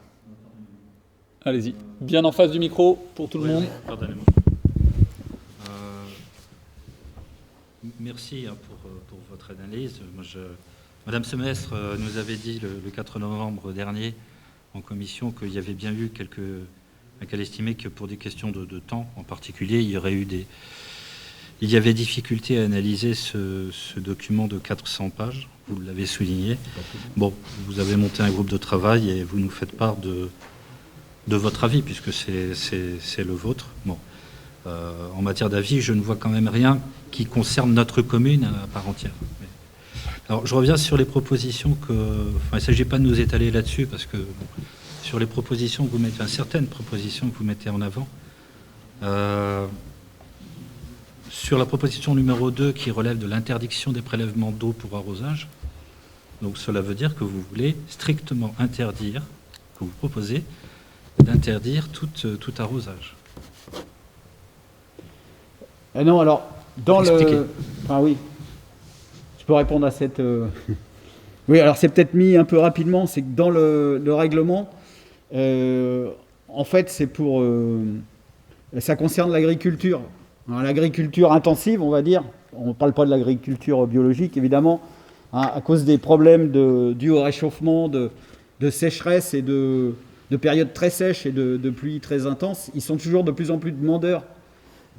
Allez-y. Bien en face du micro pour tout le monde. Oui, pardonnez-moi. Merci pour votre analyse. Madame Semestre nous avait dit le 4 novembre dernier en commission qu'il y avait bien eu qu'elle estimait que pour des questions de temps en particulier, il y avait difficulté à analyser ce document de 400 pages. Vous l'avez souligné. Bon, vous avez monté un groupe de travail et vous nous faites part de votre avis, puisque c'est le vôtre. Bon. En matière d'avis, je ne vois quand même rien qui concerne notre commune à part entière. Alors, je reviens sur les propositions il ne s'agit pas de nous étaler là-dessus, parce que sur les propositions que vous mettez, certaines propositions que vous mettez en avant, sur la proposition numéro 2 qui relève de l'interdiction des prélèvements d'eau pour arrosage, donc cela veut dire que vous voulez strictement interdire, que vous proposez d'interdire tout arrosage. Non, alors, dans Expliquez. le... Enfin, oui. Je peux répondre à cette... Oui, alors c'est peut-être mis un peu rapidement, c'est que dans le règlement, en fait, c'est pour... ça concerne l'agriculture. Alors, l'agriculture intensive, on va dire. On ne parle pas de l'agriculture biologique, évidemment, hein, à cause des problèmes dus au réchauffement, de sécheresse et de périodes très sèches et de pluies très intenses. Ils sont toujours de plus en plus demandeurs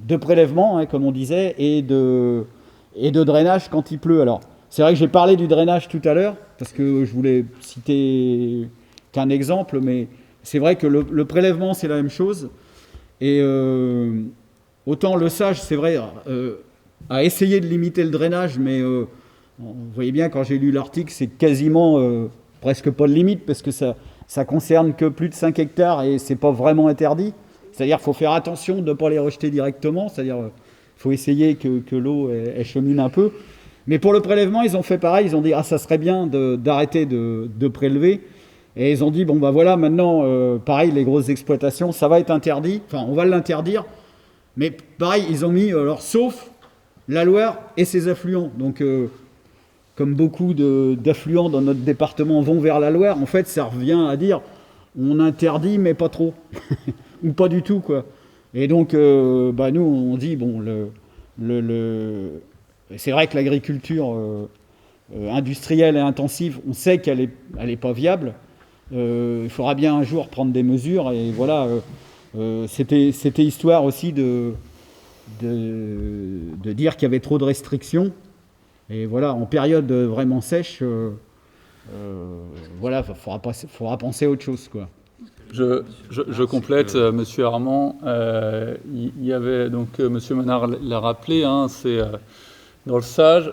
de prélèvement, hein, comme on disait, et de drainage quand il pleut. Alors, c'est vrai que j'ai parlé du drainage tout à l'heure, parce que je voulais citer qu'un exemple, mais c'est vrai que le prélèvement, c'est la même chose. Et autant le SAGE, c'est vrai, a essayé de limiter le drainage, mais vous voyez bien, quand j'ai lu l'article, c'est quasiment presque pas de limite, parce que ça concerne que plus de 5 hectares et c'est pas vraiment interdit. C'est-à-dire qu'il faut faire attention de ne pas les rejeter directement, c'est-à-dire qu'il faut essayer que l'eau elle chemine un peu. Mais pour le prélèvement, ils ont fait pareil, ils ont dit « Ah, ça serait bien d'arrêter de prélever ». Et ils ont dit « Bon, bah voilà, maintenant, pareil, les grosses exploitations, ça va être interdit, enfin, on va l'interdire ». Mais pareil, ils ont mis, alors, sauf la Loire et ses affluents. Donc, comme beaucoup d'affluents dans notre département vont vers la Loire, en fait, ça revient à dire « On interdit, mais pas trop ». Ou pas du tout, quoi. Et donc, nous, on dit, bon, c'est vrai que l'agriculture industrielle et intensive, on sait qu'elle est pas viable. Il faudra bien un jour prendre des mesures. Et voilà, c'était histoire aussi de dire qu'il y avait trop de restrictions. Et voilà, en période vraiment sèche, voilà, faudra penser à autre chose, quoi. Je complète, monsieur Armand. Il y avait, donc, monsieur Menard l'a rappelé, hein, c'est dans le SAGE,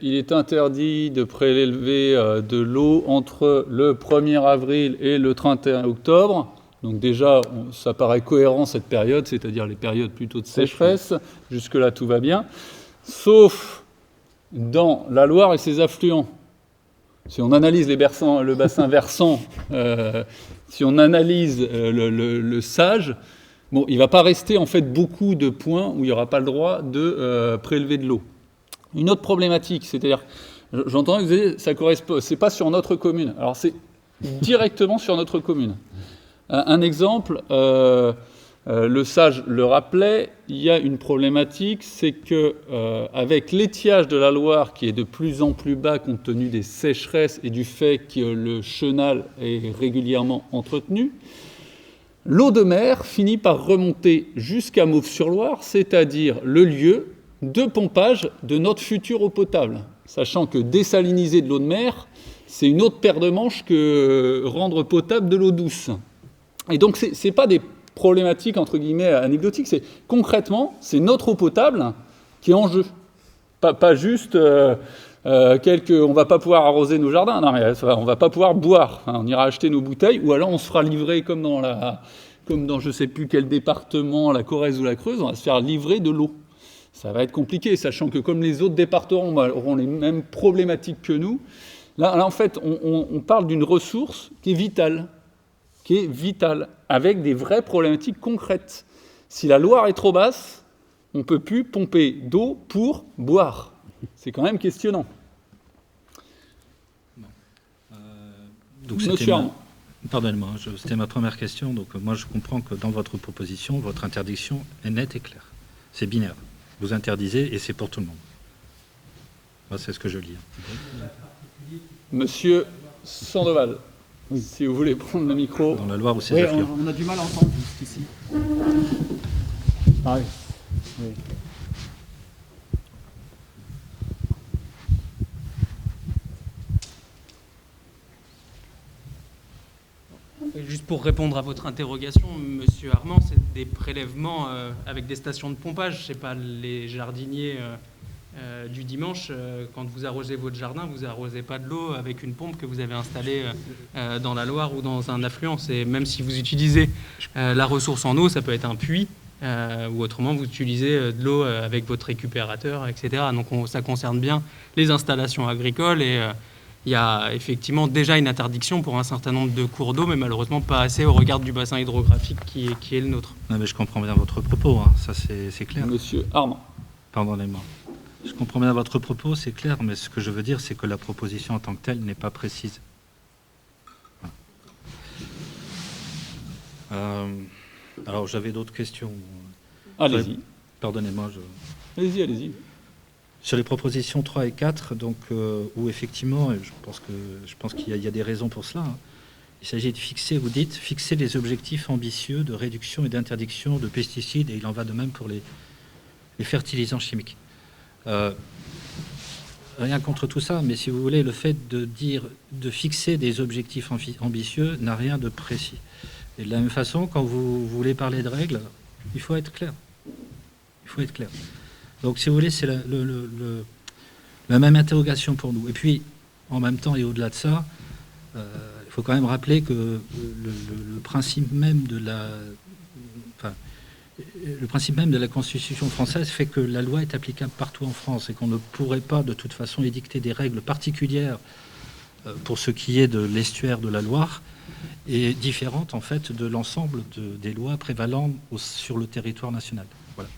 il est interdit de prélever de l'eau entre le 1er avril et le 31 octobre. Donc déjà, ça paraît cohérent cette période, c'est-à-dire les périodes plutôt de sécheresse. Jusque-là, tout va bien. Sauf dans la Loire et ses affluents. Si on analyse le bassin versant, si on analyse le SAGE, bon, il ne va pas rester en fait beaucoup de points où il n'y aura pas le droit de prélever de l'eau. Une autre problématique, c'est-à-dire, j'entends que vous disiez, ça correspond, c'est pas sur notre commune. Alors directement sur notre commune. Un exemple, le sage le rappelait, il y a une problématique, c'est que avec l'étiage de la Loire qui est de plus en plus bas compte tenu des sécheresses et du fait que le chenal est régulièrement entretenu, l'eau de mer finit par remonter jusqu'à Mauves-sur-Loire, c'est-à-dire le lieu de pompage de notre future eau potable. Sachant que désaliniser de l'eau de mer, c'est une autre paire de manches que rendre potable de l'eau douce. Et donc, ce n'est pas des problématiques, entre guillemets, anecdotiques, c'est concrètement, c'est notre eau potable qui est en jeu. Pas juste on ne va pas pouvoir arroser nos jardins, non, mais on ne va pas pouvoir boire. Enfin, on ira acheter nos bouteilles, ou alors on se fera livrer comme dans je ne sais plus quel département, la Corrèze ou la Creuse, on va se faire livrer de l'eau. Ça va être compliqué, sachant que comme les autres départements auront les mêmes problématiques que nous, là en fait, on parle d'une ressource qui est vitale, avec des vraies problématiques concrètes. Si la Loire est trop basse, on ne peut plus pomper d'eau pour boire. C'est quand même questionnant. Donc pardonnez-moi, c'était ma première question. Donc moi, je comprends que dans votre proposition, votre interdiction est nette et claire. C'est binaire. Vous interdisez et c'est pour tout le monde. Moi, c'est ce que je lis. Monsieur Sandoval, si vous voulez prendre le micro. Dans la Loire ou ses Oui, affluents. on a du mal à entendre jusqu'ici. Ah oui. Oui. Juste pour répondre à votre interrogation, Monsieur Armand, c'est des prélèvements avec des stations de pompage. C'est pas les jardiniers du dimanche. Quand vous arrosez votre jardin, vous arrosez pas de l'eau avec une pompe que vous avez installée dans la Loire ou dans un affluent. C'est même si vous utilisez la ressource en eau, ça peut être un puits ou autrement vous utilisez de l'eau avec votre récupérateur, etc. Donc ça concerne bien les installations agricoles et il y a effectivement déjà une interdiction pour un certain nombre de cours d'eau, mais malheureusement pas assez au regard du bassin hydrographique qui est le nôtre. Non, mais je comprends bien votre propos, hein. Ça c'est clair. Monsieur Armand. Pardonnez-moi. Je comprends bien votre propos, c'est clair, mais ce que je veux dire, c'est que la proposition en tant que telle n'est pas précise. Voilà. Alors j'avais d'autres questions. Allez-y. Pardonnez-moi. Allez-y. Sur les propositions 3 et 4, donc, où effectivement, je pense qu'il y a des raisons pour cela, hein. Il s'agit de fixer, vous dites, fixer des objectifs ambitieux de réduction et d'interdiction de pesticides, et il en va de même pour les fertilisants chimiques. Rien contre tout ça, mais si vous voulez, le fait de fixer des objectifs ambitieux n'a rien de précis. Et de la même façon, quand vous voulez parler de règles, il faut être clair. Donc, si vous voulez, c'est la même interrogation pour nous. Et puis, en même temps et au-delà de ça, il faut quand même rappeler que le principe même de la Constitution française fait que la loi est applicable partout en France et qu'on ne pourrait pas, de toute façon, édicter des règles particulières pour ce qui est de l'estuaire de la Loire et différentes, en fait, de l'ensemble des lois prévalant sur le territoire national. Voilà.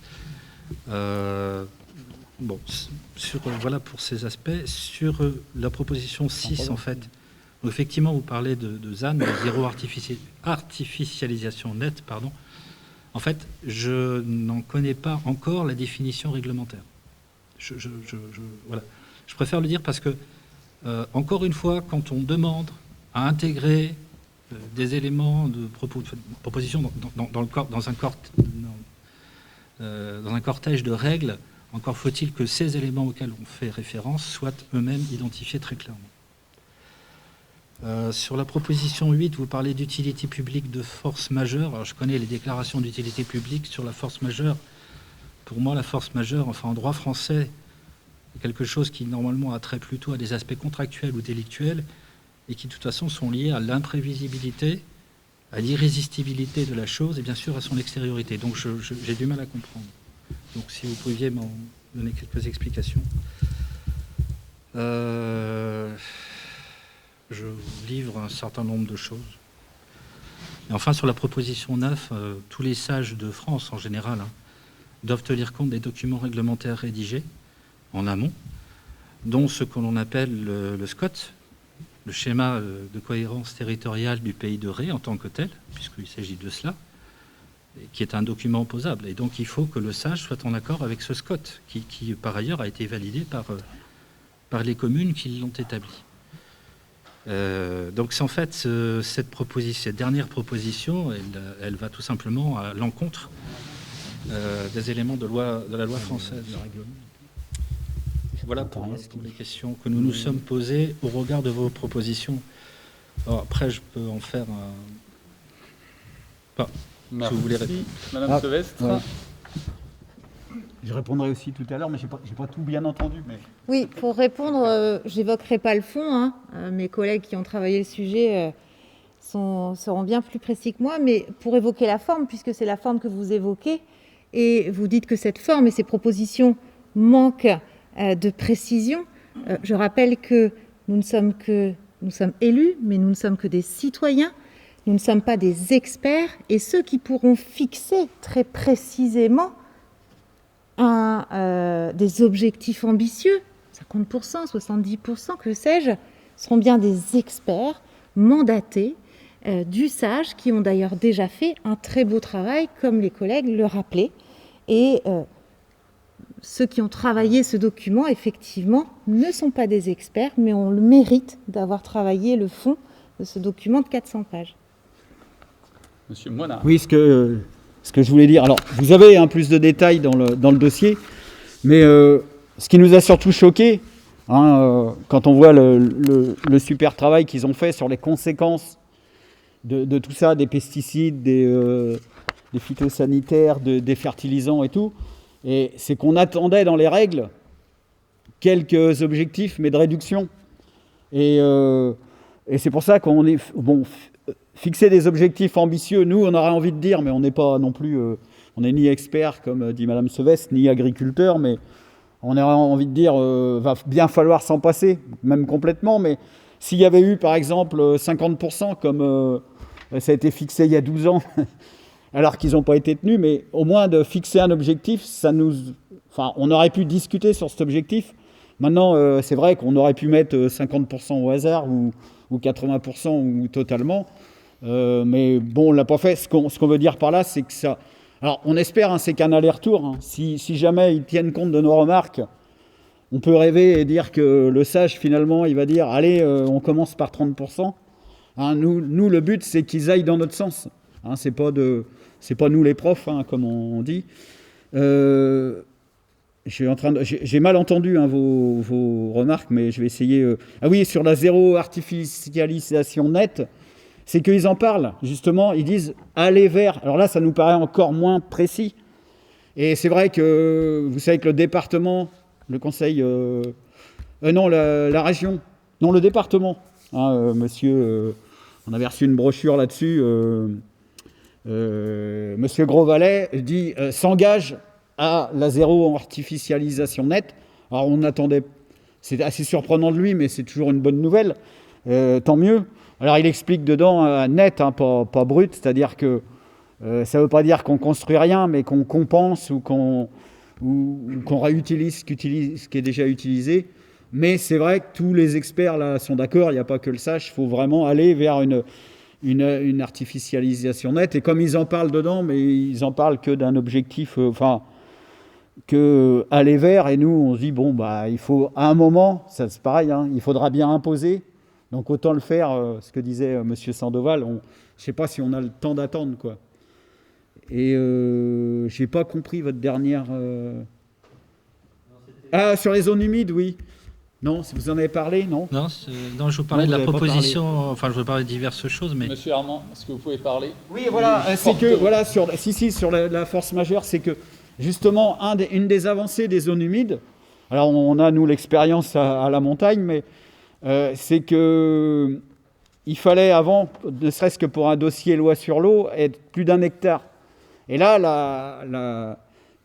Voilà pour ces aspects. Sur la proposition 6, en fait, donc effectivement, vous parlez de ZAN, de zéro artificialisation nette, pardon. En fait, je n'en connais pas encore la définition réglementaire. Voilà. Je préfère le dire parce que, encore une fois, quand on demande à intégrer des éléments de proposition dans un cortège de règles, encore faut-il que ces éléments auxquels on fait référence soient eux-mêmes identifiés très clairement. Sur la proposition 8, vous parlez d'utilité publique de force majeure. Alors, je connais les déclarations d'utilité publique sur la force majeure. Pour moi, la force majeure, enfin en droit français, est quelque chose qui normalement a trait plutôt à des aspects contractuels ou délictuels et qui de toute façon sont liés à l'imprévisibilité, à l'irrésistibilité de la chose et bien sûr à son extériorité. Donc j'ai du mal à comprendre. Donc si vous pouviez m'en donner quelques explications. Je vous livre un certain nombre de choses. Et enfin, sur la proposition 9, tous les sages de France, en général, doivent tenir compte des documents réglementaires rédigés en amont, dont ce que l'on appelle le SCOT, le schéma de cohérence territoriale du pays de Ré en tant que tel, puisqu'il s'agit de cela, qui est un document opposable. Et donc il faut que le SAGE soit en accord avec ce SCOT, qui par ailleurs a été validé par les communes qui l'ont établi. Donc c'est en fait cette dernière proposition, elle va tout simplement à l'encontre des éléments de la loi française. Voilà pour les questions que nous nous sommes posées au regard de vos propositions. Alors après, je peux en faire un... Merci. Si vous voulez Madame Sevestre. Ouais. Je répondrai aussi tout à l'heure, mais je n'ai pas tout bien entendu. Mais... Oui, pour répondre, je n'évoquerai pas le fond. Mes collègues qui ont travaillé le sujet seront bien plus précis que moi. Mais pour évoquer la forme, puisque c'est la forme que vous évoquez, et vous dites que cette forme et ces propositions manquent de précision, je rappelle que nous sommes élus, mais nous ne sommes que des citoyens. Nous ne sommes pas des experts. Et ceux qui pourront fixer très précisément des objectifs ambitieux, 50%, 70%, que sais-je, seront bien des experts mandatés du SAGE, qui ont d'ailleurs déjà fait un très beau travail, comme les collègues le rappelaient. Et ceux qui ont travaillé ce document, effectivement, ne sont pas des experts, mais ont le mérite d'avoir travaillé le fond de ce document de 400 pages. Monsieur Moinard. Oui, ce que je voulais dire. Alors, vous avez plus de détails dans le dossier, mais ce qui nous a surtout choqué, quand on voit le super travail qu'ils ont fait sur les conséquences de tout ça, des pesticides, des phytosanitaires, des fertilisants et tout, et c'est qu'on attendait dans les règles quelques objectifs, mais de réduction. Et c'est pour ça qu'on est... Bon, fixer des objectifs ambitieux, nous, on aurait envie de dire, mais on n'est pas non plus... on n'est ni expert, comme dit Madame Sevestre, ni agriculteur, mais on aurait envie de dire, va bien falloir s'en passer, même complètement. Mais s'il y avait eu, par exemple, 50%, comme ça a été fixé il y a 12 ans, alors qu'ils n'ont pas été tenus, mais au moins de fixer un objectif, on aurait pu discuter sur cet objectif. Maintenant, c'est vrai qu'on aurait pu mettre 50% au hasard ou 80% ou totalement. Mais bon, on ne l'a pas fait. Ce qu'on veut dire par là, c'est que ça... Alors, on espère, c'est qu'un aller-retour. Si jamais ils tiennent compte de nos remarques, on peut rêver et dire que le SAGE, finalement, il va dire « Allez, on commence par 30%. » Nous, le but, c'est qu'ils aillent dans notre sens. C'est pas nous les profs, comme on dit. J'ai mal entendu vos remarques, mais je vais essayer... Ah oui, sur la zéro artificialisation nette, c'est qu'ils en parlent, justement, ils disent « aller vers ». Alors là, ça nous paraît encore moins précis. Et c'est vrai que, vous savez que le département, le conseil... la région, non, le département, monsieur, on avait reçu une brochure là-dessus, monsieur Grosvalet dit s'engage à la zéro artificialisation nette. Alors on attendait, c'est assez surprenant de lui, mais c'est toujours une bonne nouvelle, tant mieux. Alors il explique dedans net, pas brut, c'est-à-dire que ça ne veut pas dire qu'on construit rien, mais qu'on compense ou qu'on réutilise ce qui est déjà utilisé. Mais c'est vrai que tous les experts là sont d'accord, il n'y a pas que le SAGE, il faut vraiment aller vers une artificialisation nette. Et comme ils en parlent dedans, mais ils en parlent que d'un objectif, que aller vers. Et nous, on se dit, il faut, à un moment, ça c'est pareil, il faudra bien imposer. Donc autant le faire, ce que disait monsieur Sandoval. Je ne sais pas si on a le temps d'attendre, quoi. Et je n'ai pas compris votre dernière... sur les zones humides, oui. Non, vous en avez parlé, non ? Non, je vous parlais de la proposition, je vous parlais de diverses choses, mais... Monsieur Armand, est-ce que vous pouvez parler ? Oui, voilà, c'est que, voilà, sur la force majeure, c'est que, justement, une des avancées des zones humides, alors on a, nous, l'expérience à la montagne, mais c'est que il fallait avant, ne serait-ce que pour un dossier loi sur l'eau, être plus d'1 hectare. Et là,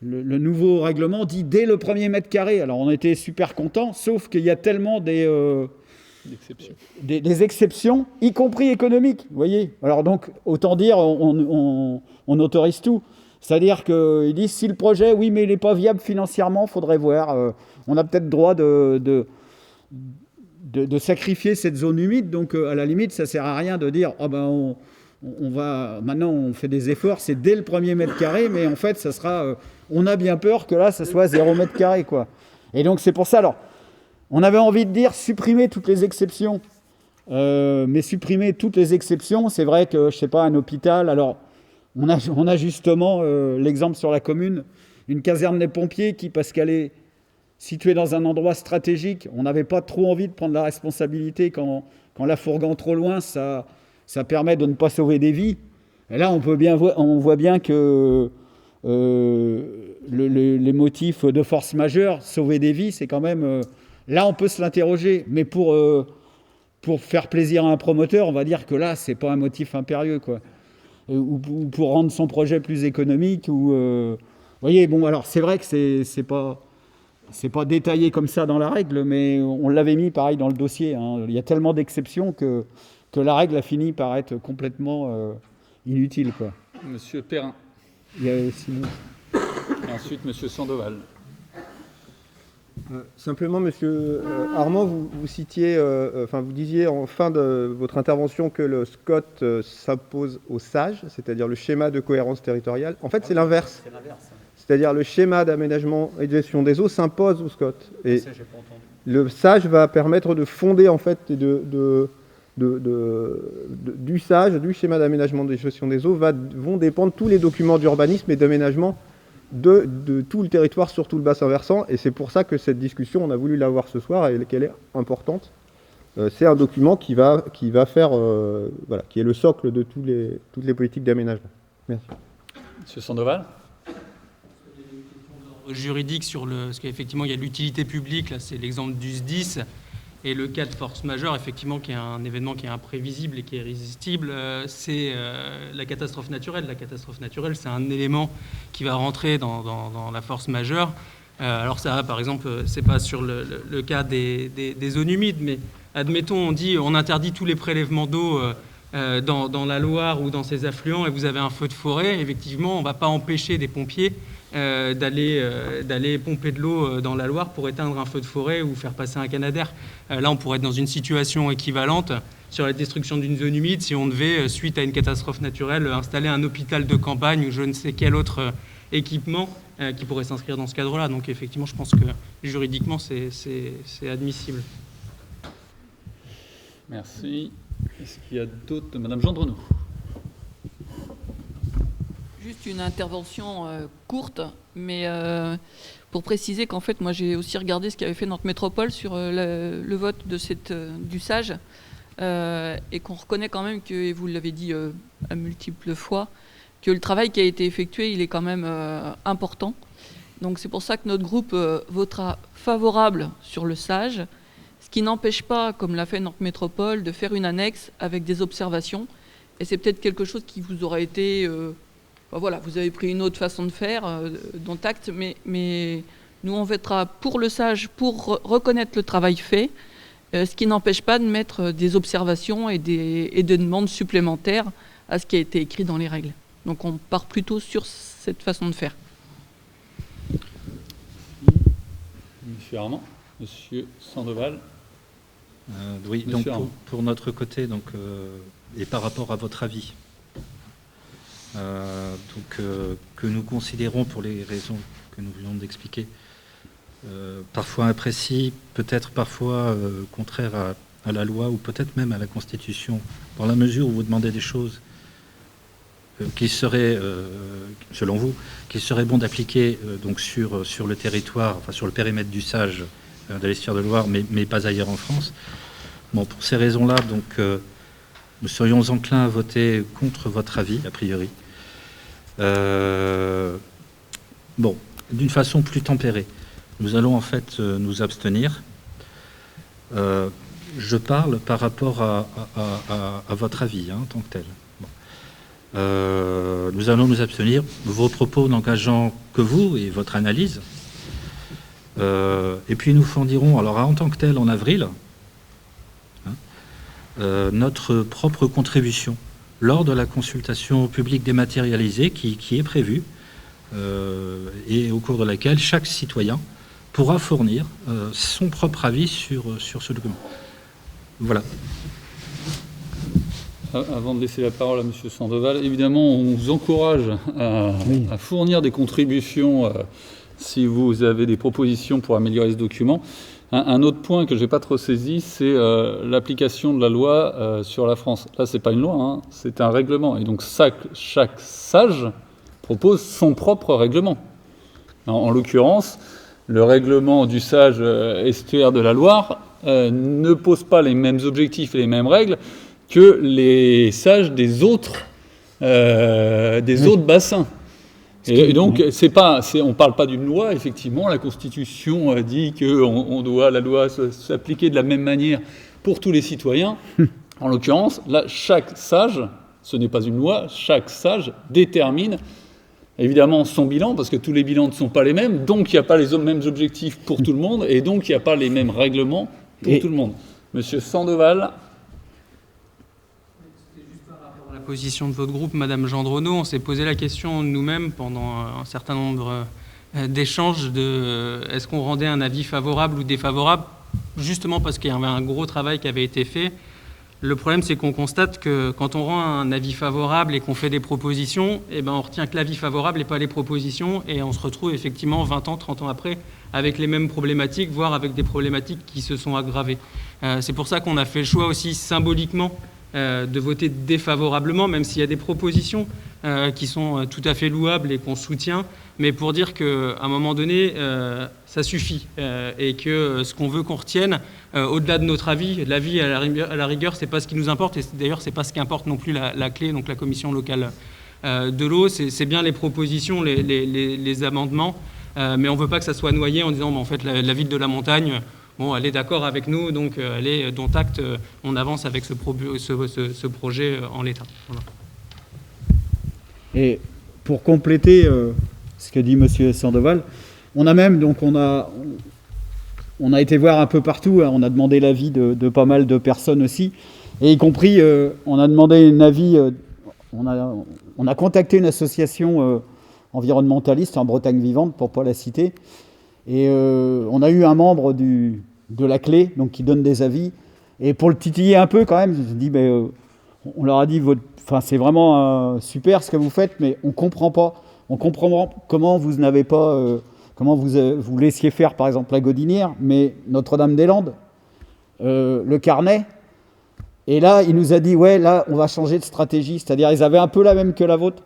le nouveau règlement dit dès le 1er mètre carré. Alors on était super contents, sauf qu'il y a tellement des exceptions, y compris économiques, vous voyez. Alors donc, autant dire, on autorise tout. C'est-à-dire qu'ils disent, si le projet, oui, mais il n'est pas viable financièrement, il faudrait voir. On a peut-être droit de sacrifier cette zone humide. Donc, à la limite, ça ne sert à rien de dire oh ben maintenant on fait des efforts, c'est dès le premier mètre carré, mais en fait, ça sera, on a bien peur que là, ça soit 0 mètre carré, quoi. Et donc, c'est pour ça. Alors, on avait envie de dire supprimer toutes les exceptions. Mais supprimer toutes les exceptions, c'est vrai que, je ne sais pas, un hôpital, alors on a justement l'exemple sur la commune, une caserne des pompiers qui, parce qu'elle est située dans un endroit stratégique, on n'avait pas trop envie de prendre la responsabilité quand la fourgant trop loin, ça permet de ne pas sauver des vies. Et là, on voit bien que les motifs de force majeure, sauver des vies, c'est quand même... là, on peut se l'interroger, mais pour faire plaisir à un promoteur, on va dire que là, c'est pas un motif impérieux, quoi. Ou pour rendre son projet plus économique. Vous voyez, bon, alors c'est vrai que c'est pas détaillé comme ça dans la règle, mais on l'avait mis pareil dans le dossier. Hein. Il y a tellement d'exceptions que la règle a fini par être complètement inutile, quoi. Monsieur Perrin. Il y a Simon. Et ensuite, Monsieur Sandoval. Simplement, Monsieur Armand, vous citiez, vous disiez en fin de votre intervention que le SCOT s'impose au SAGE, c'est-à-dire le schéma de cohérence territoriale. En fait, c'est l'inverse. C'est l'inverse. C'est-à-dire le schéma d'aménagement et de gestion des eaux s'impose au SCOT. Et le SAGE va permettre de fonder en fait du SAGE, du schéma d'aménagement et de gestion des eaux, vont dépendre tous les documents d'urbanisme et d'aménagement de tout le territoire sur tout le bassin versant, et c'est pour ça que cette discussion, on a voulu l'avoir ce soir et qu'elle est importante. C'est un document qui va faire, qui est le socle de toutes les politiques d'aménagement. Merci. Monsieur Sandoval. Juridique sur parce qu'effectivement il y a l'utilité publique, là c'est l'exemple du SDIS, et le cas de force majeure, effectivement, qui est un événement qui est imprévisible et qui est irrésistible, c'est la catastrophe naturelle. La catastrophe naturelle, c'est un élément qui va rentrer dans la force majeure. Alors ça, par exemple, c'est pas sur le cas des zones humides, mais admettons, on interdit tous les prélèvements d'eau dans la Loire ou dans ses affluents, et vous avez un feu de forêt. Effectivement, on ne va pas empêcher des pompiers d'aller pomper de l'eau dans la Loire pour éteindre un feu de forêt ou faire passer un canadair. Là, on pourrait être dans une situation équivalente sur la destruction d'une zone humide si on devait, suite à une catastrophe naturelle, installer un hôpital de campagne ou je ne sais quel autre équipement qui pourrait s'inscrire dans ce cadre-là. Donc effectivement, je pense que juridiquement, c'est admissible. Merci. Est-ce qu'il y a d'autres? Madame Gendrenou. Juste une intervention courte, mais pour préciser qu'en fait, moi j'ai aussi regardé ce qu'avait fait notre métropole sur le vote du SAGE, et qu'on reconnaît quand même que, et vous l'avez dit à multiples fois, que le travail qui a été effectué, il est quand même important. Donc c'est pour ça que notre groupe votera favorable sur le SAGE, ce qui n'empêche pas, comme l'a fait notre métropole, de faire une annexe avec des observations. Et c'est peut-être quelque chose qui vous aura été... voilà, vous avez pris une autre façon de faire, dont acte, mais nous on votera pour le SAGE, pour reconnaître le travail fait, ce qui n'empêche pas de mettre des observations et des demandes supplémentaires à ce qui a été écrit dans les règles. Donc on part plutôt sur cette façon de faire. Monsieur Armand, Monsieur Sandoval. Oui, Monsieur donc pour notre côté, et par rapport à votre avis, que nous considérons, pour les raisons que nous venons d'expliquer, parfois imprécis, peut-être parfois contraires à la loi ou peut-être même à la Constitution, dans la mesure où vous demandez des choses qui seraient, selon vous, qu'il serait bon d'appliquer donc sur le territoire, enfin sur le périmètre du SAGE de l'Estuaire de Loire, mais pas ailleurs en France. Bon, pour ces raisons-là, donc, nous serions enclins à voter contre votre avis, a priori. Bon, d'une façon plus tempérée. Nous allons en fait nous abstenir. Je parle par rapport à votre avis, en tant que tel. Bon. Nous allons nous abstenir, vos propos n'engageant que vous et votre analyse. Et puis nous fournirons, alors en tant que tel, en avril, notre propre contribution lors de la consultation publique dématérialisée qui est prévue et au cours de laquelle chaque citoyen pourra fournir son propre avis sur ce document. Voilà. Avant de laisser la parole à M. Sandoval, évidemment, on vous encourage à fournir des contributions si vous avez des propositions pour améliorer ce document. Un autre point que je n'ai pas trop saisi, c'est l'application de la loi sur la France. Là, ce n'est pas une loi, hein, c'est un règlement. Et donc, chaque sage propose son propre règlement. En l'occurrence, le règlement du sage estuaire de la Loire ne pose pas les mêmes objectifs et les mêmes règles que les sages des autres bassins. Et donc, on ne parle pas d'une loi, effectivement. La Constitution dit que la loi s'appliquer de la même manière pour tous les citoyens. En l'occurrence, là, chaque sage, ce n'est pas une loi, chaque sage détermine évidemment son bilan, parce que tous les bilans ne sont pas les mêmes, donc il n'y a pas les mêmes objectifs pour tout le monde, et donc il n'y a pas les mêmes règlements pour tout le monde. Monsieur Sandoval. La position de votre groupe, Madame Gendronneau, on s'est posé la question nous-mêmes pendant un certain nombre d'échanges de est-ce qu'on rendait un avis favorable ou défavorable, justement parce qu'il y avait un gros travail qui avait été fait. Le problème, c'est qu'on constate que quand on rend un avis favorable et qu'on fait des propositions, eh ben, on retient que l'avis favorable et pas les propositions, et on se retrouve effectivement 20 ans, 30 ans après avec les mêmes problématiques, voire avec des problématiques qui se sont aggravées. C'est pour ça qu'on a fait le choix aussi symboliquement de voter défavorablement, même s'il y a des propositions qui sont tout à fait louables et qu'on soutient, mais pour dire qu'à un moment donné, ça suffit et que ce qu'on veut qu'on retienne, au-delà de notre avis, l'avis à la rigueur, c'est pas ce qui nous importe, et d'ailleurs c'est pas ce qui importe non plus la clé, donc la commission locale de l'eau, c'est bien les propositions, les amendements, mais on veut pas que ça soit noyé en disant en fait la ville de la Montagne, bon, elle est d'accord avec nous, donc allez, dont acte, on avance avec ce projet en l'état. Voilà. Et pour compléter ce que dit Monsieur Sandoval, on a été voir un peu partout, hein, on a demandé l'avis de pas mal de personnes aussi, et y compris, on a demandé un avis, on a contacté une association environnementaliste en Bretagne vivante, pour ne pas la citer, et on a eu un membre de la clé, donc qui donne des avis, et pour le titiller un peu quand même, je me dis, on leur a dit, c'est vraiment super ce que vous faites, mais on comprend comment vous n'avez pas... comment vous laissiez faire, par exemple, la Godinière, mais Notre-Dame-des-Landes, le Carnet. Et là, il nous a dit, ouais, là, on va changer de stratégie. C'est-à-dire, ils avaient un peu la même que la vôtre,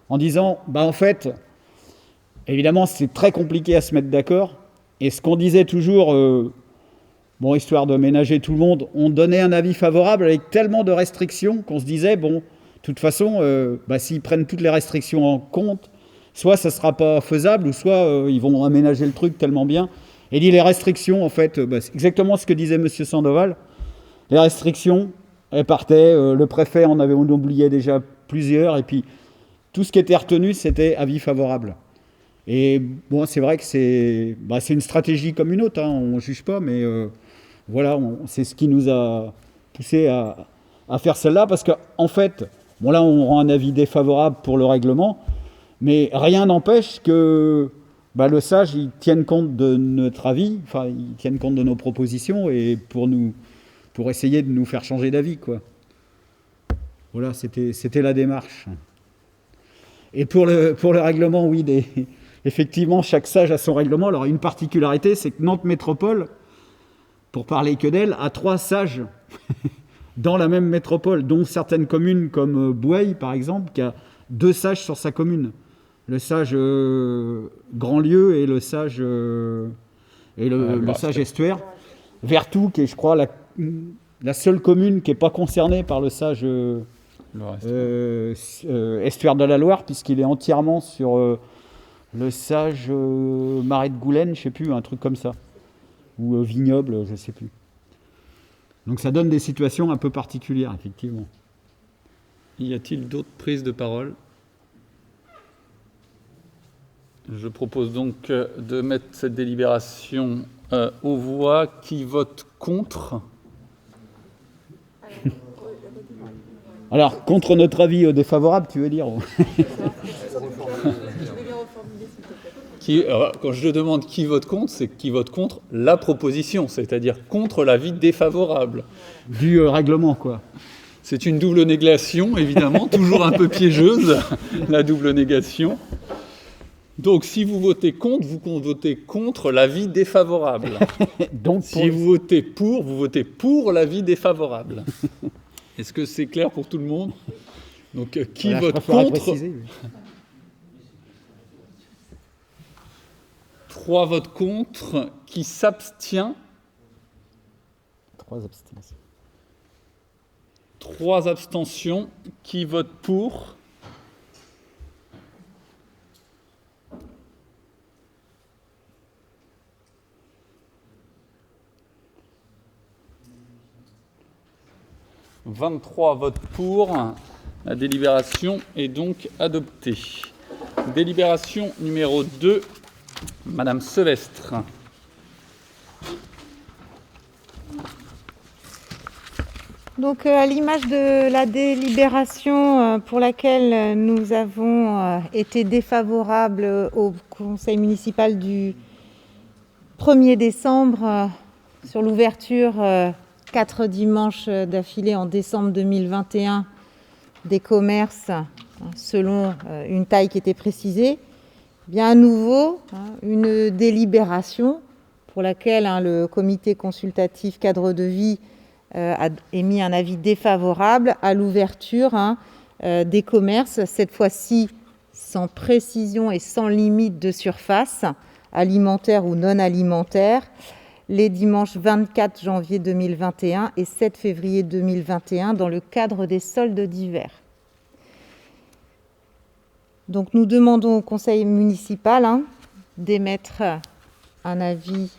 en disant, en fait, évidemment, c'est très compliqué à se mettre d'accord. Et ce qu'on disait toujours, histoire de ménager tout le monde, on donnait un avis favorable avec tellement de restrictions qu'on se disait, de toute façon, s'ils prennent toutes les restrictions en compte, soit ça ne sera pas faisable, ou soit ils vont aménager le truc tellement bien. Et dit les restrictions, en fait, c'est exactement ce que disait M. Sandoval. Les restrictions, elles partaient, le préfet on oubliait déjà plusieurs, et puis tout ce qui était retenu, c'était avis favorable. Et bon, c'est vrai que c'est une stratégie comme une autre, hein, on ne juge pas, mais voilà, c'est ce qui nous a poussé à faire celle-là, parce qu'en fait, là on rend un avis défavorable pour le règlement, mais rien n'empêche que le sage, il tienne compte de notre avis, il tienne compte de nos propositions, et pour essayer de nous faire changer d'avis, quoi. Voilà, c'était la démarche. Et pour le règlement, oui, effectivement, chaque sage a son règlement. Alors, une particularité, c'est que Nantes Métropole, pour parler que d'elle, a 3 sages dans la même métropole, dont certaines communes comme Bouaye, par exemple, qui a 2 sages sur sa commune. Le sage Grandlieu et le sage, sage Estuaire. Vertou, qui est, je crois, la seule commune qui n'est pas concernée par le sage Estuaire de la Loire, puisqu'il est entièrement sur le sage Marais de Goulaine, je ne sais plus, un truc comme ça. Ou Vignoble, je ne sais plus. Donc ça donne des situations un peu particulières, effectivement. Y a-t-il d'autres prises de parole ? Je propose donc de mettre cette délibération aux voix. Qui vote contre ? Alors, contre notre avis défavorable, tu veux dire ? Quand je demande qui vote contre, c'est qui vote contre la proposition, c'est-à-dire contre l'avis défavorable. Du règlement, quoi. C'est une double négation, évidemment, toujours un peu piégeuse, la double négation. Donc, si vous votez contre, vous votez contre l'avis défavorable. Donc, Si vous votez pour l'avis défavorable. Est-ce que c'est clair pour tout le monde? Donc, qui voilà, je vote préférerais contre? préciser, oui. 3 votes contre. Qui s'abstient? 3 abstentions. 3 abstentions. Qui vote pour? « 23 votes pour ». La délibération est donc adoptée. Délibération numéro 2, Madame Sevestre. Donc, à l'image de la délibération pour laquelle nous avons été défavorables au conseil municipal du 1er décembre sur l'ouverture 4 dimanches d'affilée en décembre 2021 des commerces selon une taille qui était précisée, bien à nouveau une délibération pour laquelle le comité consultatif cadre de vie a émis un avis défavorable à l'ouverture des commerces, cette fois-ci sans précision et sans limite de surface, alimentaire ou non alimentaire, les dimanches 24 janvier 2021 et 7 février 2021 dans le cadre des soldes d'hiver. Donc nous demandons au conseil municipal d'émettre un avis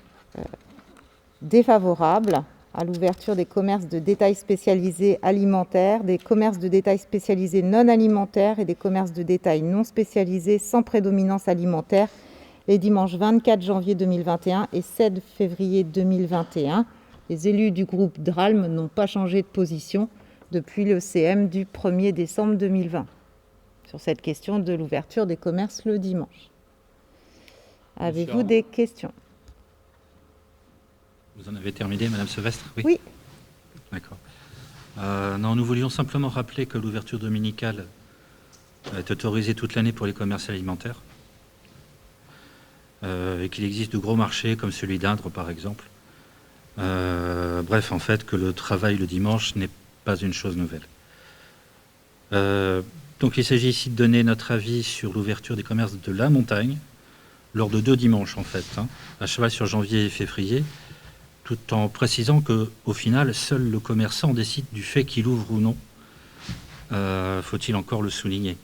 défavorable à l'ouverture des commerces de détail spécialisés alimentaires, des commerces de détail spécialisés non alimentaires et des commerces de détail non spécialisés sans prédominance alimentaire les dimanches 24 janvier 2021 et 7 février 2021. Les élus du groupe DRALM n'ont pas changé de position depuis le CM du 1er décembre 2020 sur cette question de l'ouverture des commerces le dimanche. Avez-vous des questions? Vous en avez terminé, Madame Sevestre? Oui. D'accord. Non, nous voulions simplement rappeler que l'ouverture dominicale est autorisée toute l'année pour les commerces alimentaires et qu'il existe de gros marchés comme celui d'Indre, par exemple. Bref, en fait, que le travail le dimanche n'est pas une chose nouvelle. Donc, il s'agit ici de donner notre avis sur l'ouverture des commerces de la montagne lors de 2 dimanches, en fait, à cheval sur janvier et février, tout en précisant qu'au final, seul le commerçant décide du fait qu'il ouvre ou non. Faut-il encore le souligner?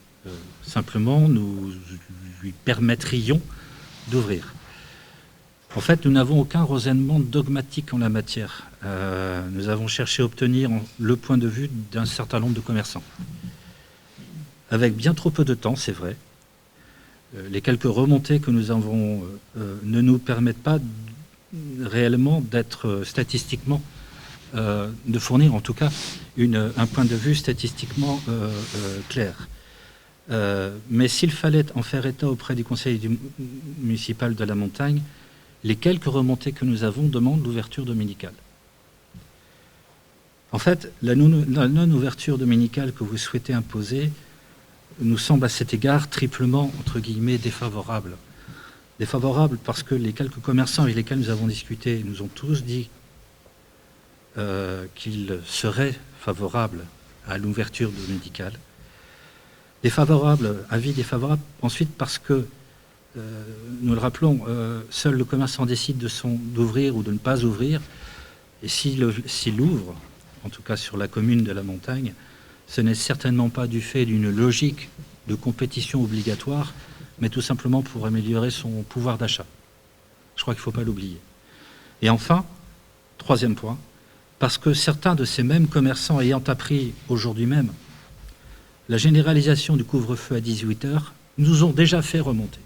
Simplement, nous lui permettrions d'ouvrir. En fait, nous n'avons aucun raisonnement dogmatique en la matière. Nous avons cherché à obtenir le point de vue d'un certain nombre de commerçants. Avec bien trop peu de temps, c'est vrai. Les quelques remontées que nous avons ne nous permettent pas réellement d'être statistiquement, de fournir en tout cas un point de vue statistiquement clair. Mais s'il fallait en faire état auprès du conseil municipal de la montagne, les quelques remontées que nous avons demandent l'ouverture dominicale. En fait, la non-ouverture dominicale que vous souhaitez imposer nous semble à cet égard triplement, entre guillemets, défavorable. Défavorable parce que les quelques commerçants avec lesquels nous avons discuté nous ont tous dit qu'ils seraient favorables à l'ouverture dominicale. Défavorable, avis défavorable, ensuite parce que, nous le rappelons, seul le commerçant décide d'ouvrir ou de ne pas ouvrir, et s'il ouvre, en tout cas sur la commune de la montagne, ce n'est certainement pas du fait d'une logique de compétition obligatoire, mais tout simplement pour améliorer son pouvoir d'achat. Je crois qu'il ne faut pas l'oublier. Et enfin, 3e point, parce que certains de ces mêmes commerçants ayant appris aujourd'hui même la généralisation du couvre-feu à 18h, nous ont déjà fait remonter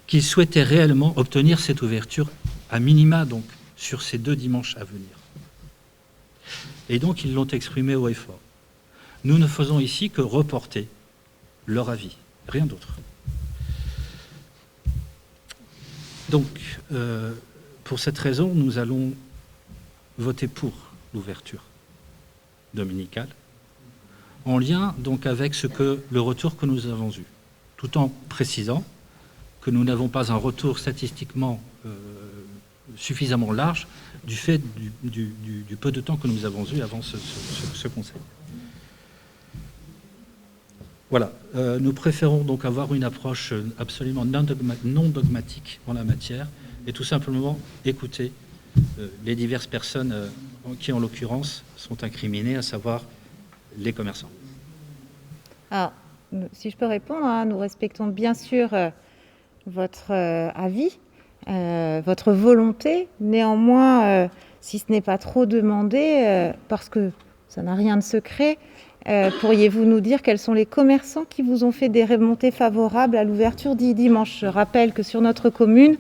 qu'ils souhaitaient réellement obtenir cette ouverture, à minima donc, sur ces 2 dimanches à venir. Et donc, ils l'ont exprimé haut et fort. Nous ne faisons ici que reporter leur avis, rien d'autre. Donc, pour cette raison, nous allons voter pour l'ouverture dominicale, en lien donc avec le retour que nous avons eu, tout en précisant que nous n'avons pas un retour statistiquement suffisamment large du fait du peu de temps que nous avons eu avant ce conseil. Voilà, nous préférons donc avoir une approche absolument non dogmatique en la matière et tout simplement écouter les diverses personnes qui, en l'occurrence, sont incriminées, à savoir les commerçants. Alors, si je peux répondre, hein, nous respectons bien sûr votre avis, votre volonté. Néanmoins, si ce n'est pas trop demandé, parce que ça n'a rien de secret, pourriez-vous nous dire quels sont les commerçants qui vous ont fait des remontées favorables à l'ouverture dimanche? Je rappelle que sur notre commune,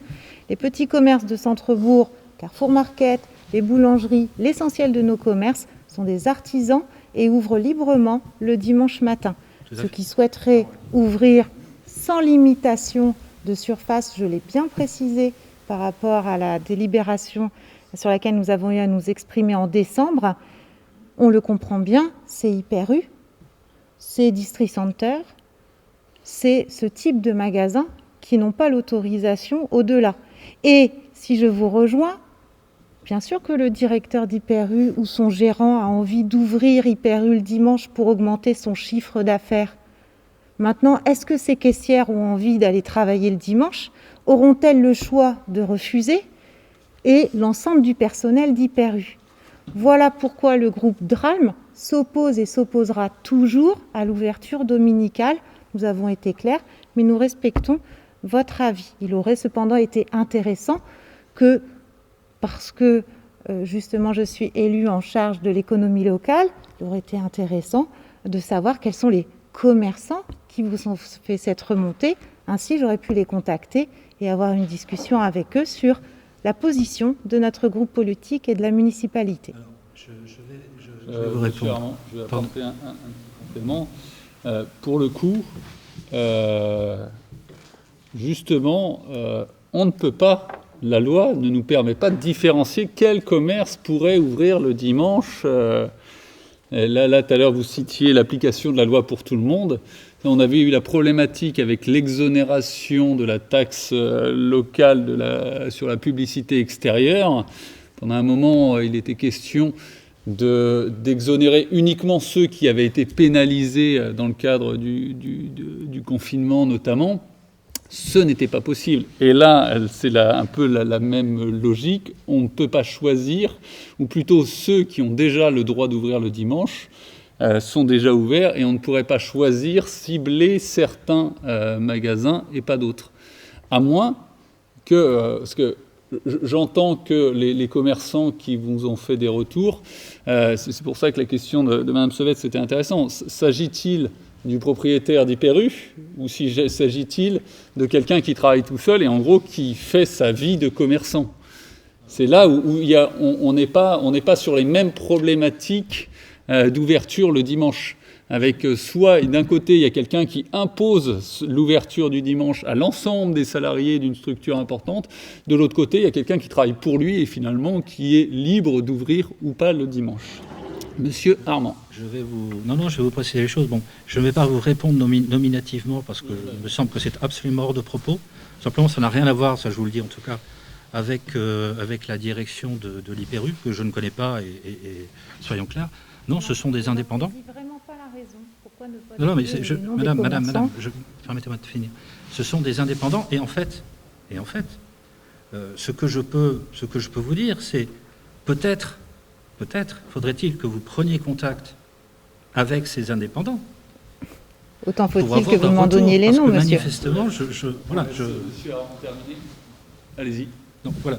les petits commerces de centre-bourg, Carrefour Market, les boulangeries, l'essentiel de nos commerces sont des artisans et ouvrent librement le dimanche matin. Ceux qui souhaiteraient ouvrir sans limitation de surface, je l'ai bien précisé par rapport à la délibération sur laquelle nous avons eu à nous exprimer en décembre, on le comprend bien, c'est Hyper U, c'est Distri Center, c'est ce type de magasins qui n'ont pas l'autorisation au-delà. Et si je vous rejoins, bien sûr que le directeur d'Hyper U ou son gérant a envie d'ouvrir Hyper U le dimanche pour augmenter son chiffre d'affaires. Maintenant, est-ce que ces caissières ont envie d'aller travailler le dimanche? Auront-elles le choix de refuser? Et l'ensemble du personnel d'Hyper U. Voilà pourquoi le groupe DRALM s'oppose et s'opposera toujours à l'ouverture dominicale. Nous avons été clairs, mais nous respectons votre avis. Il aurait cependant été intéressant que, parce que justement je suis élue en charge de l'économie locale, il aurait été intéressant de savoir quels sont les commerçants qui vous ont fait cette remontée. Ainsi, j'aurais pu les contacter et avoir une discussion avec eux sur la position de notre groupe politique et de la municipalité. Alors, je vais vous répondre. Je vais apporter un complément. Pour le coup, justement, on ne peut pas, la loi ne nous permet pas de différencier quel commerce pourrait ouvrir le dimanche. Là, tout à l'heure, vous citiez l'application de la loi pour tout le monde. On avait eu la problématique avec l'exonération de la taxe locale sur la publicité extérieure. Pendant un moment, il était question d'exonérer uniquement ceux qui avaient été pénalisés dans le cadre du confinement notamment. Ce n'était pas possible. Et là, c'est un peu la même logique. On ne peut pas choisir, ou plutôt ceux qui ont déjà le droit d'ouvrir le dimanche sont déjà ouverts, et on ne pourrait pas choisir, cibler certains magasins et pas d'autres. À moins que... parce que j'entends que les commerçants qui vous ont fait des retours, c'est pour ça que la question de Mme Sevette, c'était intéressant. S'agit-il du propriétaire d'Hyper U, ou s'agit-il de quelqu'un qui travaille tout seul et en gros qui fait sa vie de commerçant? C'est là où on n'est pas sur les mêmes problématiques d'ouverture le dimanche. Avec soit d'un côté, il y a quelqu'un qui impose l'ouverture du dimanche à l'ensemble des salariés d'une structure importante. De l'autre côté, il y a quelqu'un qui travaille pour lui et finalement qui est libre d'ouvrir ou pas le dimanche. Monsieur Armand. Je vais vous préciser les choses. Bon, je ne vais pas vous répondre nominativement parce que il me semble que c'est absolument hors de propos. Simplement, ça n'a rien à voir, ça je vous le dis en tout cas, avec la direction de l'Hyper U, que je ne connais pas et soyons clairs. Non, ce sont des indépendants. Je ne dis vraiment pas la raison. Pourquoi ne pas non, mais madame, permettez-moi de finir. Ce sont des indépendants et en fait, ce que je peux vous dire, c'est peut-être faudrait-il que vous preniez contact avec ces indépendants. Autant faut-il que vous m'en donniez les noms, monsieur. Manifestement, voilà. Monsieur Armand, terminé. Allez-y. Donc voilà.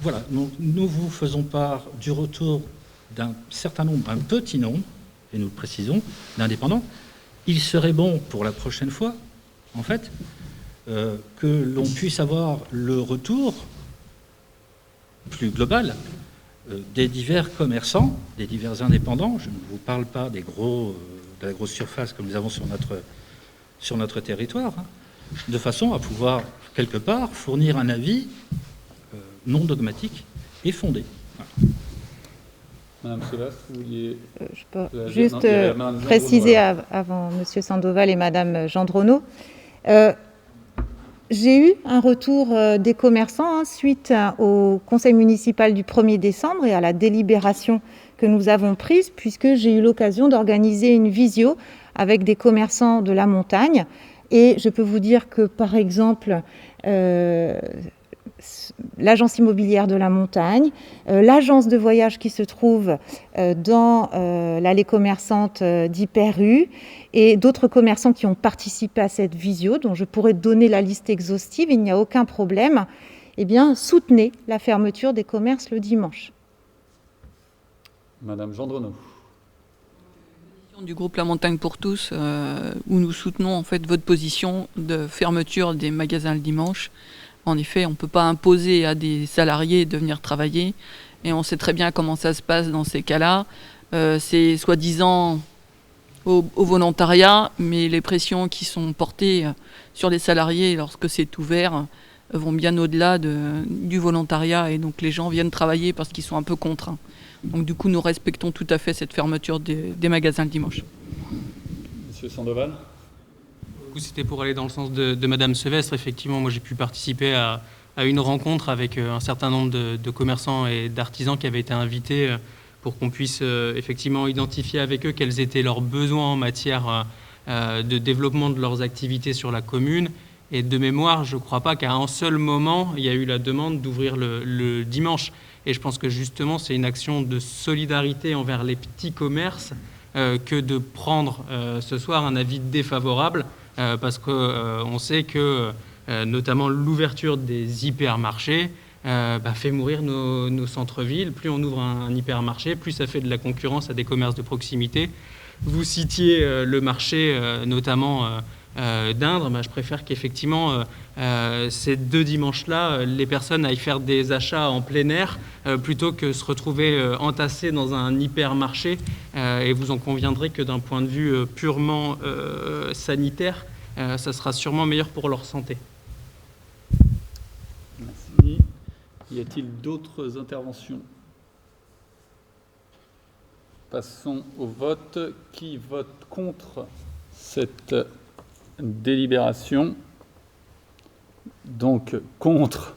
Voilà, nous vous faisons part du retour d'un certain nombre, un petit nombre, et nous le précisons, d'indépendants. Il serait bon pour la prochaine fois, en fait, que l'on puisse avoir le retour plus global des divers commerçants, des divers indépendants. Je ne vous parle pas de la grosse surface que nous avons sur notre territoire, hein, de façon à pouvoir, quelque part, fournir un avis non dogmatique et fondé. Voilà. Madame Sélestre, vous vouliez... Je peux Madame juste Gendronneau, préciser alors. avant M. Sandoval et Mme Gendronneau. J'ai eu un retour des commerçants suite au conseil municipal du 1er décembre et à la délibération que nous avons prise, puisque j'ai eu l'occasion d'organiser une visio avec des commerçants de la montagne. Et je peux vous dire que, par exemple, l'agence immobilière de la montagne, l'agence de voyage qui se trouve dans l'allée commerçante d'Hyper-U et d'autres commerçants qui ont participé à cette visio, dont je pourrais donner la liste exhaustive, il n'y a aucun problème, eh bien, soutenez la fermeture des commerces le dimanche. Madame Gendronneau. Du groupe La Montagne pour tous, où nous soutenons en fait votre position de fermeture des magasins le dimanche. En effet, on ne peut pas imposer à des salariés de venir travailler, et on sait très bien comment ça se passe dans ces cas-là. C'est soi-disant au volontariat, mais les pressions qui sont portées sur les salariés lorsque c'est ouvert vont bien au-delà du volontariat, et donc les gens viennent travailler parce qu'ils sont un peu contraints. Donc du coup, nous respectons tout à fait cette fermeture des magasins le dimanche. Monsieur Sandoval. C'était pour aller dans le sens de Madame Sevestre. Effectivement, moi j'ai pu participer à une rencontre avec un certain nombre de commerçants et d'artisans qui avaient été invités pour qu'on puisse effectivement identifier avec eux quels étaient leurs besoins en matière de développement de leurs activités sur la commune. Et de mémoire, je ne crois pas qu'à un seul moment, il y a eu la demande d'ouvrir le dimanche. Et je pense que justement, c'est une action de solidarité envers les petits commerces que de prendre ce soir un avis défavorable, parce qu'on sait que notamment l'ouverture des hypermarchés fait mourir nos centres-villes. Plus on ouvre un hypermarché, plus ça fait de la concurrence à des commerces de proximité. Vous citiez le marché notamment d'Indre. Je préfère qu'effectivement ces 2 dimanches-là, les personnes aillent faire des achats en plein air plutôt que se retrouver entassées dans un hypermarché. Et vous en conviendrez que d'un point de vue purement sanitaire, ça sera sûrement meilleur pour leur santé. Merci. Y a-t-il d'autres interventions? Passons au vote. Qui vote contre cette délibération? Donc contre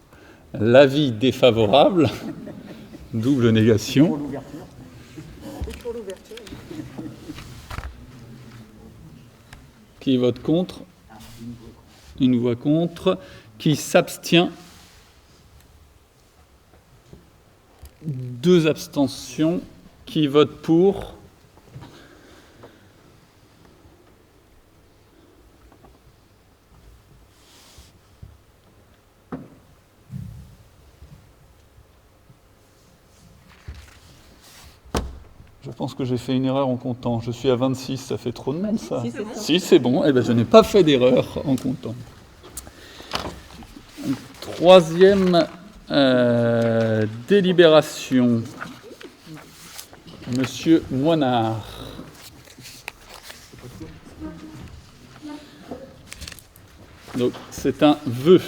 l'avis défavorable. Double négation. Qui vote contre? Une voix contre. Qui s'abstient? 2 abstentions. Qui vote pour? Je pense que j'ai fait une erreur en comptant. Je suis à 26, ça fait trop de monde, ça. Si, c'est bon. Eh bien, je n'ai pas fait d'erreur en comptant. 3e délibération. Monsieur Moinard. Donc, c'est un vœu.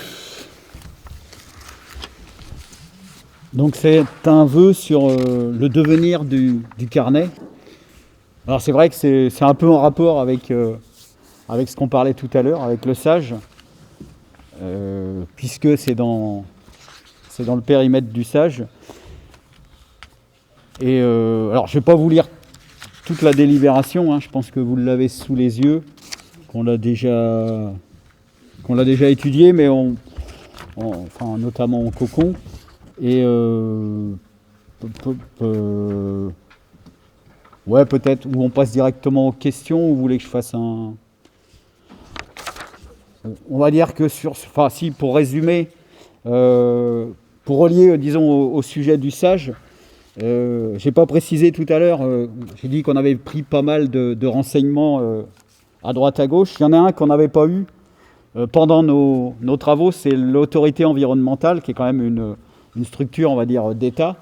Donc c'est un vœu sur le devenir du carnet. Alors c'est vrai que c'est un peu en rapport avec ce qu'on parlait tout à l'heure, avec le sage, puisque c'est dans le périmètre du sage. Et alors je ne vais pas vous lire toute la délibération, je pense que vous l'avez sous les yeux, qu'on l'a déjà étudié, mais enfin notamment en cocon. Et ouais, peut-être, ou on passe directement aux questions, ou vous voulez que je fasse un... On va dire que pour résumer, pour relier, disons, au sujet du sage, j'ai pas précisé tout à l'heure, j'ai dit qu'on avait pris pas mal de renseignements à droite à gauche. Il y en a un qu'on n'avait pas eu pendant nos travaux, c'est l'autorité environnementale, qui est quand même une structure, on va dire, d'État.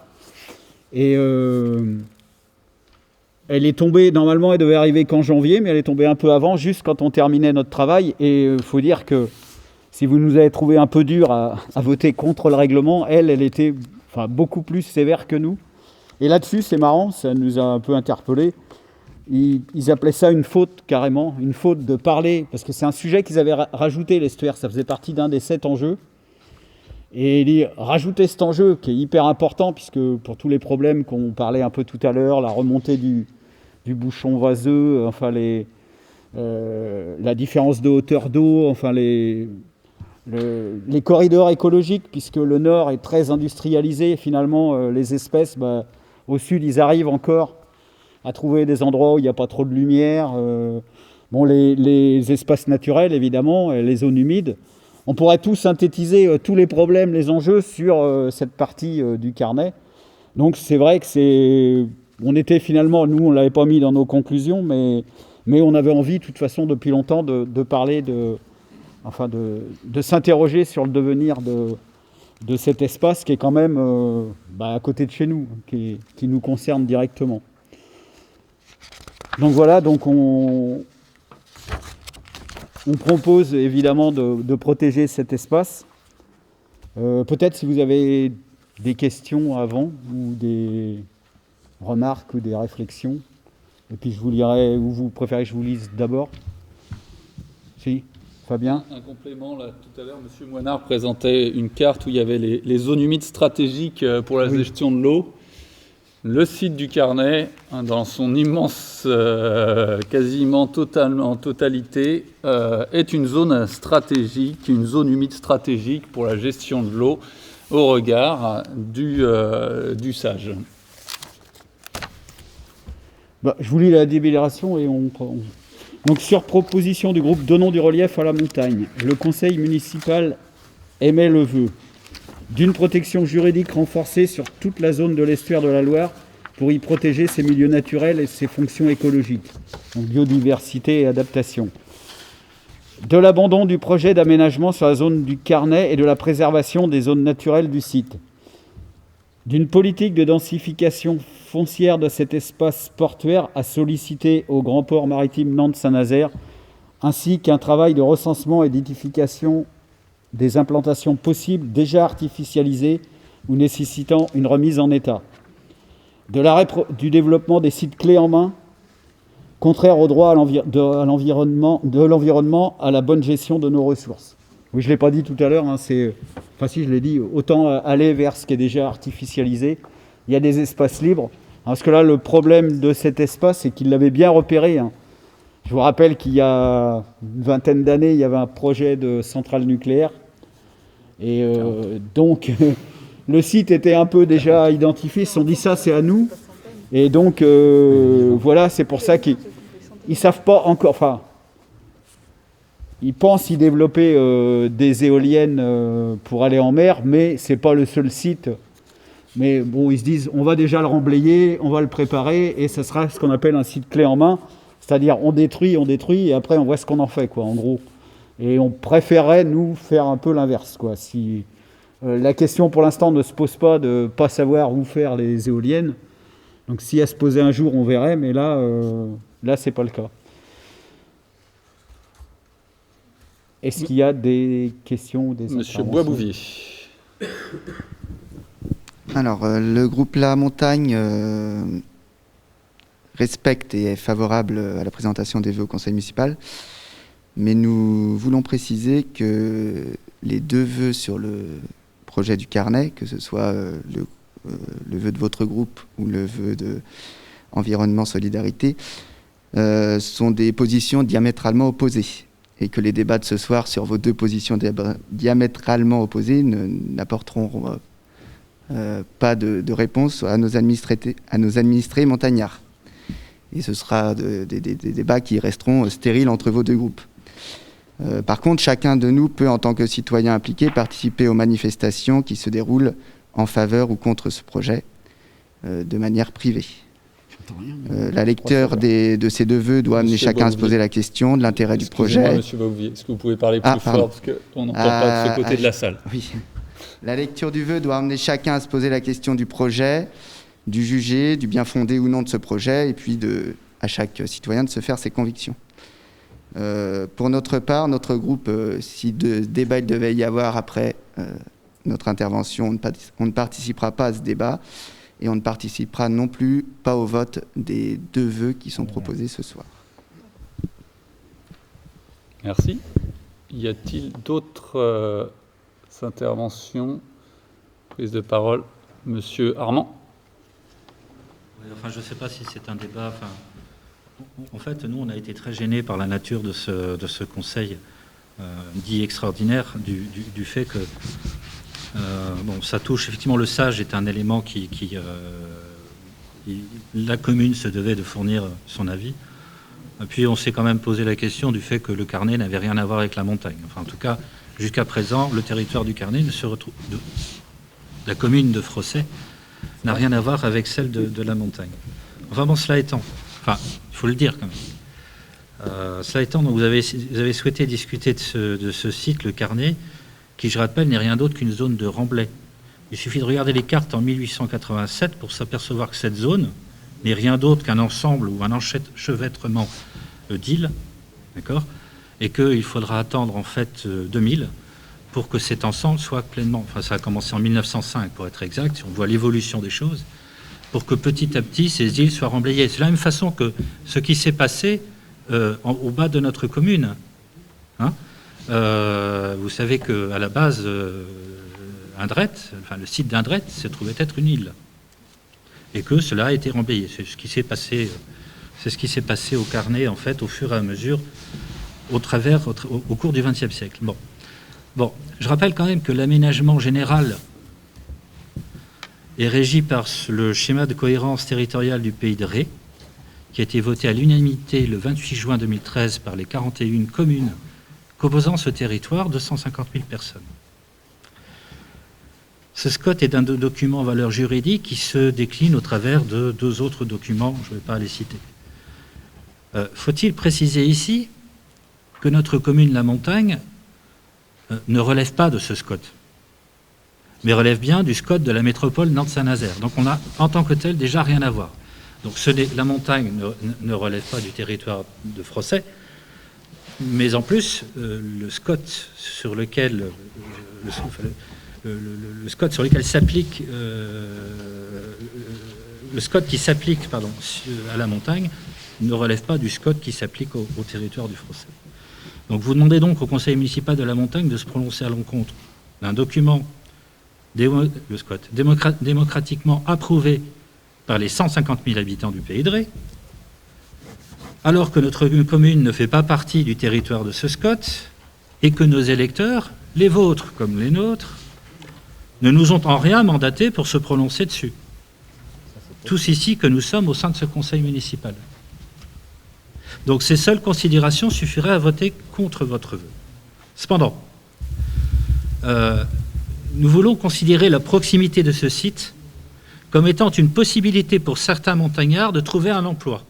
Et elle est tombée, normalement, elle devait arriver qu'en janvier, mais elle est tombée un peu avant, juste quand on terminait notre travail. Et il faut dire que si vous nous avez trouvé un peu dur à voter contre le règlement, elle était beaucoup plus sévère que nous. Et là-dessus, c'est marrant, ça nous a un peu interpellés. Ils appelaient ça une faute, carrément, une faute de parler, parce que c'est un sujet qu'ils avaient rajouté, l'estuaire, ça faisait partie d'un des 7 enjeux. Et rajouter cet enjeu qui est hyper important, puisque pour tous les problèmes qu'on parlait un peu tout à l'heure, la remontée du bouchon vaseux, enfin la différence de hauteur d'eau, enfin les corridors écologiques, puisque le nord est très industrialisé, et finalement les espèces, au sud, ils arrivent encore à trouver des endroits où il n'y a pas trop de lumière. Les espaces naturels, évidemment, les zones humides. On pourrait tout synthétiser, tous les problèmes, les enjeux sur cette partie du carnet. Donc c'est vrai que on était finalement, nous on ne l'avait pas mis dans nos conclusions, mais on avait envie de toute façon depuis longtemps de parler, de s'interroger sur le devenir de cet espace qui est quand même à côté de chez nous, qui nous concerne directement. Donc voilà, on propose évidemment de protéger cet espace. Peut-être si vous avez des questions avant, ou des remarques ou des réflexions, et puis je vous lirai, ou vous préférez que je vous lise d'abord? Si, Fabien? Un complément, là, tout à l'heure, M. Moinard présentait une carte où il y avait les zones humides stratégiques pour la gestion de l'eau. Le site du Carnet, dans son immense, quasiment totalité, est une zone stratégique, une zone humide stratégique pour la gestion de l'eau au regard du SAGE. Je vous lis la délibération et Donc, sur proposition du groupe Donnons du relief à la montagne, le conseil municipal émet le vœu d'une protection juridique renforcée sur toute la zone de l'estuaire de la Loire pour y protéger ses milieux naturels et ses fonctions écologiques, donc biodiversité et adaptation. De l'abandon du projet d'aménagement sur la zone du Carnet et de la préservation des zones naturelles du site. D'une politique de densification foncière de cet espace portuaire à solliciter au Grand Port Maritime Nantes-Saint-Nazaire, ainsi qu'un travail de recensement et d'identification des implantations possibles déjà artificialisées ou nécessitant une remise en état. De l'arrêt du développement des sites clés en main, contraire au droit de l'environnement, à la bonne gestion de nos ressources. Oui, je ne l'ai pas dit tout à l'heure, si je l'ai dit, autant aller vers ce qui est déjà artificialisé. Il y a des espaces libres, parce que là, le problème de cet espace, c'est qu'il l'avait bien repéré. Je vous rappelle qu'il y a une vingtaine d'années, il y avait un projet de centrale nucléaire. Et donc, le site était un peu déjà identifié. Ils se sont dit, ça, c'est à nous. Et donc, voilà, c'est pour ça qu'ils ne savent pas encore... Enfin, ils pensent y développer des éoliennes pour aller en mer, mais ce n'est pas le seul site. Mais bon, ils se disent, on va déjà le remblayer, on va le préparer, et ce sera ce qu'on appelle un site clé en main. C'est-à-dire, on détruit, et après, on voit ce qu'on en fait, en gros. Et on préférerait, nous, faire un peu l'inverse, Si la question, pour l'instant, ne se pose pas de ne pas savoir où faire les éoliennes. Donc, si elle se posait un jour, on verrait, mais là, ce n'est pas le cas. Est-ce qu'il y a des questions ou des Monsieur Boisbouvier. Alors, le groupe La Montagne respecte et est favorable à la présentation des vœux au conseil municipal, mais nous voulons préciser que les 2 vœux sur le projet du Carnet, que ce soit le vœu de votre groupe ou le vœu de Environnement Solidarité, sont des positions diamétralement opposées, et que les débats de ce soir sur vos 2 positions diamétralement opposées n'apporteront pas de réponse à nos administrés montagnards. Et ce sera des débats qui resteront stériles entre vos 2 groupes. Par contre, chacun de nous peut, en tant que citoyen impliqué, participer aux manifestations qui se déroulent en faveur ou contre ce projet, de manière privée. La lecture de ces 2 vœux doit amener chacun à se poser la question de l'intérêt du projet. Monsieur Boisbouvier, est-ce que vous pouvez parler plus fort, parce qu'on n'entend pas de ce côté de la salle. Oui. La lecture du vœu doit amener chacun à se poser la question du projet, du jugé, du bien fondé ou non de ce projet, et puis à chaque citoyen de se faire ses convictions. Pour notre part, notre groupe, si de débat il devait y avoir après notre intervention, on ne participera pas à ce débat et on ne participera non plus pas au vote des 2 vœux qui sont proposés ce soir. Merci. Y a-t-il d'autres interventions? Prise de parole, Monsieur Armand. Oui, enfin, je ne sais pas si c'est un débat. Enfin, en fait, nous, on a été très gênés par la nature de ce conseil dit extraordinaire, du fait que bon, ça touche effectivement le sage est un élément la commune se devait de fournir son avis. Et puis on s'est quand même posé la question du fait que le Carnet n'avait rien à voir avec la montagne. Enfin, en tout cas, jusqu'à présent, le territoire du Carnet ne se retrouve. La commune de Frosset n'a rien à voir avec celle de la montagne. Enfin bon, cela étant, enfin, il faut le dire quand même. Cela étant, donc vous avez souhaité discuter de ce site, le Carnet, qui, je rappelle, n'est rien d'autre qu'une zone de remblai. Il suffit de regarder les cartes en 1887 pour s'apercevoir que cette zone n'est rien d'autre qu'un ensemble ou un enchevêtrement d'îles, d'accord, et qu'il faudra attendre en fait 2000 pour que cet ensemble soit pleinement, enfin ça a commencé en 1905 pour être exact, si on voit l'évolution des choses, pour que petit à petit ces îles soient remblayées. C'est de la même façon que ce qui s'est passé au bas de notre commune. Hein, vous savez qu'à la base, Indrette, enfin le site d'Indrette, se trouvait être une île, et que cela a été remblayé. C'est ce qui s'est passé. C'est ce qui s'est passé au Carnet en fait, au fur et à mesure, au cours du XXe siècle. Bon, je rappelle quand même que l'aménagement général est régi par le schéma de cohérence territoriale du Pays de Ré, qui a été voté à l'unanimité le 28 juin 2013 par les 41 communes composant ce territoire de 150 000 personnes. Ce SCOT est un document en valeur juridique qui se décline au travers de 2 autres documents, je ne vais pas les citer. Faut-il préciser ici que notre commune La Montagne ne relève pas de ce SCOT, mais relève bien du SCOT de la métropole Nantes-Saint-Nazaire. Donc on a en tant que tel déjà rien à voir. Donc La Montagne ne relève pas du territoire de Frosset, mais en plus le SCOT sur lequel le SCOT sur lequel s'applique le SCOT qui s'applique à La Montagne ne relève pas du SCOT qui s'applique au territoire du Frosset. Donc vous demandez donc au conseil municipal de La Montagne de se prononcer à l'encontre d'un document, le SCOT, démocratiquement approuvé par les 150 000 habitants du Pays de Ré, alors que notre commune ne fait pas partie du territoire de ce SCOT et que nos électeurs, les vôtres comme les nôtres, ne nous ont en rien mandatés pour se prononcer dessus. Tous ici que nous sommes au sein de ce conseil municipal. Donc ces seules considérations suffiraient à voter contre votre vœu. Cependant, nous voulons considérer la proximité de ce site comme étant une possibilité pour certains montagnards de trouver un emploi.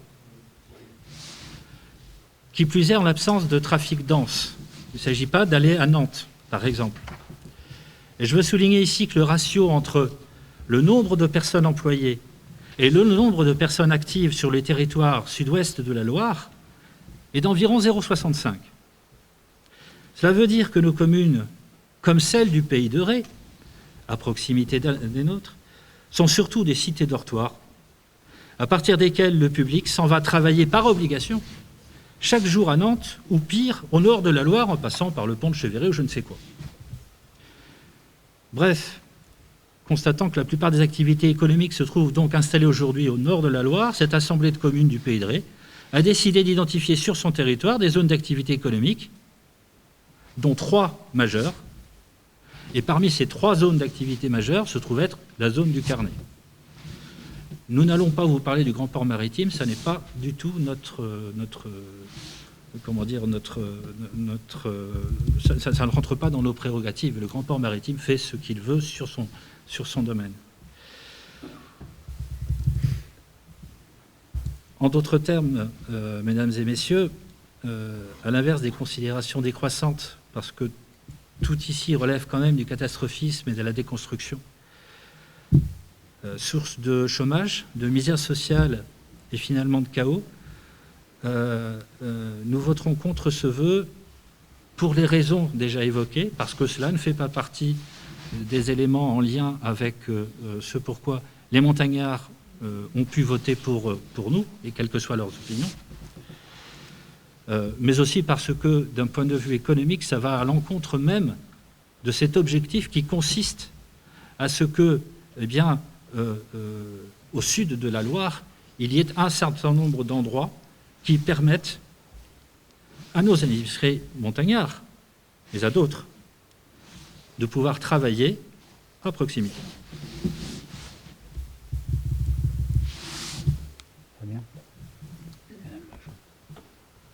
Qui plus est en l'absence de trafic dense. Il ne s'agit pas d'aller à Nantes, par exemple. Et je veux souligner ici que le ratio entre le nombre de personnes employées et le nombre de personnes actives sur les territoires sud-ouest de la Loire est d'environ 0,65. Cela veut dire que nos communes, comme celle du Pays de Ré, à proximité des nôtres, sont surtout des cités dortoirs, à partir desquelles le public s'en va travailler par obligation, chaque jour à Nantes, ou pire, au nord de la Loire, en passant par le pont de Cheverret ou je ne sais quoi. Bref, constatant que la plupart des activités économiques se trouvent donc installées aujourd'hui au nord de la Loire, cette assemblée de communes du Pays de Ré a décidé d'identifier sur son territoire des zones d'activité économique, dont 3 majeures, et parmi ces 3 zones d'activité majeures se trouve être la zone du Carnet. Nous n'allons pas vous parler du Grand Port Maritime, ça n'est pas du tout ça ne rentre pas dans nos prérogatives. Le Grand Port Maritime fait ce qu'il veut sur son domaine. En d'autres termes, mesdames et messieurs, à l'inverse des considérations décroissantes, parce que tout ici relève quand même du catastrophisme et de la déconstruction, source de chômage, de misère sociale et finalement de chaos, nous voterons contre ce vœu pour les raisons déjà évoquées, parce que cela ne fait pas partie des éléments en lien avec ce pourquoi les montagnards ont pu voter pour nous, et quelles que soient leurs opinions, mais aussi parce que, d'un point de vue économique, ça va à l'encontre même de cet objectif qui consiste à ce que, eh bien, au sud de la Loire, il y ait un certain nombre d'endroits qui permettent à nos administrés montagnards, mais à d'autres, de pouvoir travailler à proximité.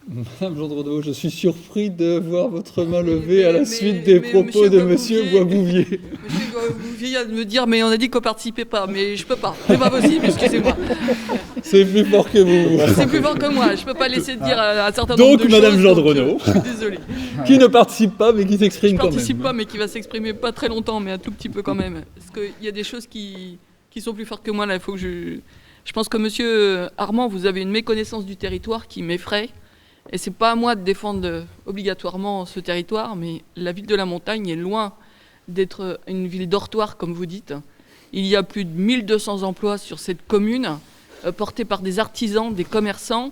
Madame Gendreau, je suis surpris de voir votre main levée à la suite des propos de Monsieur Boisbouvier. Monsieur Boisbouvier vient de me dire, mais on a dit qu'on ne participait pas, mais je ne peux pas. C'est pas possible, excusez-moi. C'est plus fort que vous. C'est plus fort que moi, je ne peux pas laisser dire un certain nombre Donc, de Madame choses. Gendreau, Désolé. qui ne participe pas, mais qui s'exprime Je quand même. participe pas, mais qui va s'exprimer pas très longtemps, mais un tout petit peu quand même. Parce qu'il y a des choses qui sont plus fortes que moi, là. Il faut que je pense que Monsieur Armand, vous avez une méconnaissance du territoire qui m'effraie. Et c'est pas à moi de défendre obligatoirement ce territoire, mais la ville de la Montagne est loin d'être une ville dortoir, comme vous dites. Il y a plus de 1200 emplois sur cette commune, portés par des artisans, des commerçants.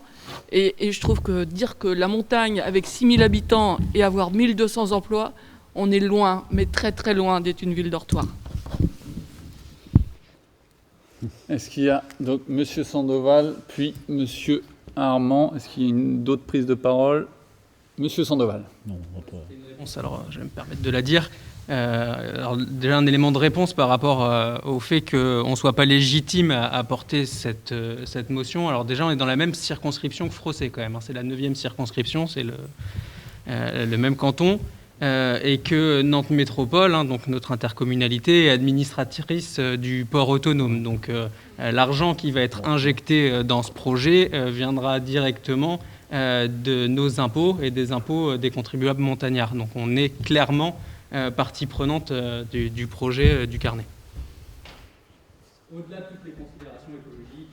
Et je trouve que dire que la Montagne, avec 6000 habitants et avoir 1200 emplois, on est loin, mais très très loin d'être une ville dortoir. Est-ce qu'il y a donc Monsieur Sandoval, puis Monsieur Armand? Est-ce qu'il y a d'autres prises de parole? Monsieur Sandoval. Non, on va pas. Alors, je vais me permettre de la dire. Alors, déjà, un élément de réponse par rapport au fait qu'on ne soit pas légitime à porter cette motion. Alors déjà, on est dans la même circonscription que Frossé quand même. C'est la 9e circonscription, c'est le même canton. Et que Nantes Métropole, donc notre intercommunalité, est administratrice du port autonome. Donc l'argent qui va être injecté dans ce projet viendra directement de nos impôts et des impôts des contribuables montagnards. Donc on est clairement partie prenante du projet du carnet. Au-delà de toutes les considérations écologiques,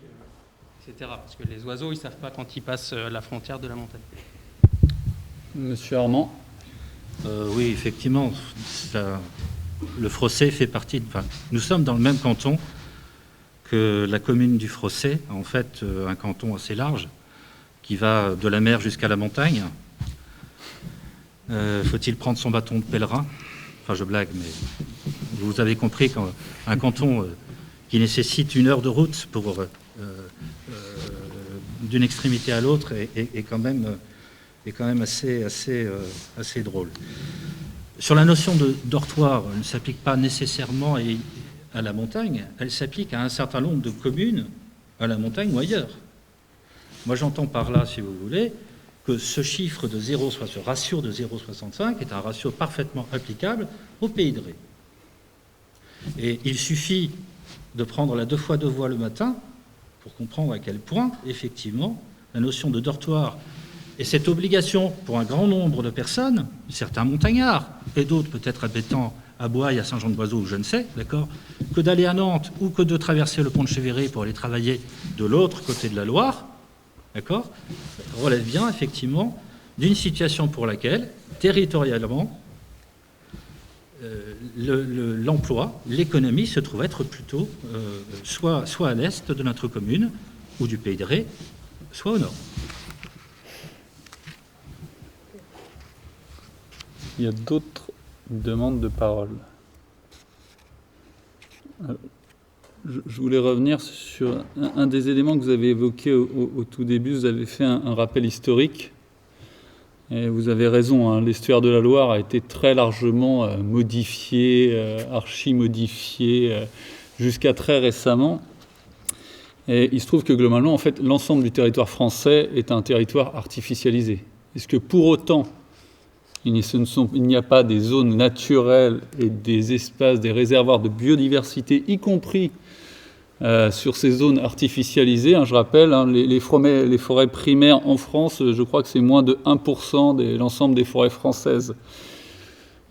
etc. Parce que les oiseaux, ils ne savent pas quand ils passent la frontière de la montagne. Monsieur Armand. Oui, effectivement, le Frossé fait partie... nous sommes dans le même canton que la commune du Frossé, en fait un canton assez large, qui va de la mer jusqu'à la montagne. Faut-il prendre son bâton de pèlerin? Enfin, je blague, mais vous avez compris qu'un canton qui nécessite 1 heure de route pour d'une extrémité à l'autre est quand même assez drôle. Sur la notion de dortoir, elle ne s'applique pas nécessairement à la montagne, elle s'applique à un certain nombre de communes à la montagne ou ailleurs. Moi, j'entends par là, si vous voulez, que ce chiffre de 0, soit ce ratio de 0,65 est un ratio parfaitement applicable au Pays de Ré. Et il suffit de prendre la 2 fois 2 voies le matin pour comprendre à quel point, effectivement, la notion de dortoir et cette obligation pour un grand nombre de personnes, certains montagnards et d'autres peut-être habitant à Boye, à Saint-Jean-de-Boiseau, je ne sais, d'accord, que d'aller à Nantes ou que de traverser le pont de Chéverry pour aller travailler de l'autre côté de la Loire, d'accord, relève bien effectivement d'une situation pour laquelle, territorialement, l'emploi, l'économie se trouve être plutôt soit à l'est de notre commune ou du Pays de Ré, soit au nord. Il y a d'autres demandes de parole. Je voulais revenir sur un des éléments que vous avez évoqué au tout début. Vous avez fait un rappel historique. Et vous avez raison, hein, l'estuaire de la Loire a été très largement modifié, archi-modifié, jusqu'à très récemment. Et il se trouve que globalement, en fait, l'ensemble du territoire français est un territoire artificialisé. Est-ce que pour autant, il n'y a pas des zones naturelles et des espaces, des réservoirs de biodiversité, y compris sur ces zones artificialisées? Je rappelle, les forêts primaires en France, je crois que c'est moins de 1% de l'ensemble des forêts françaises.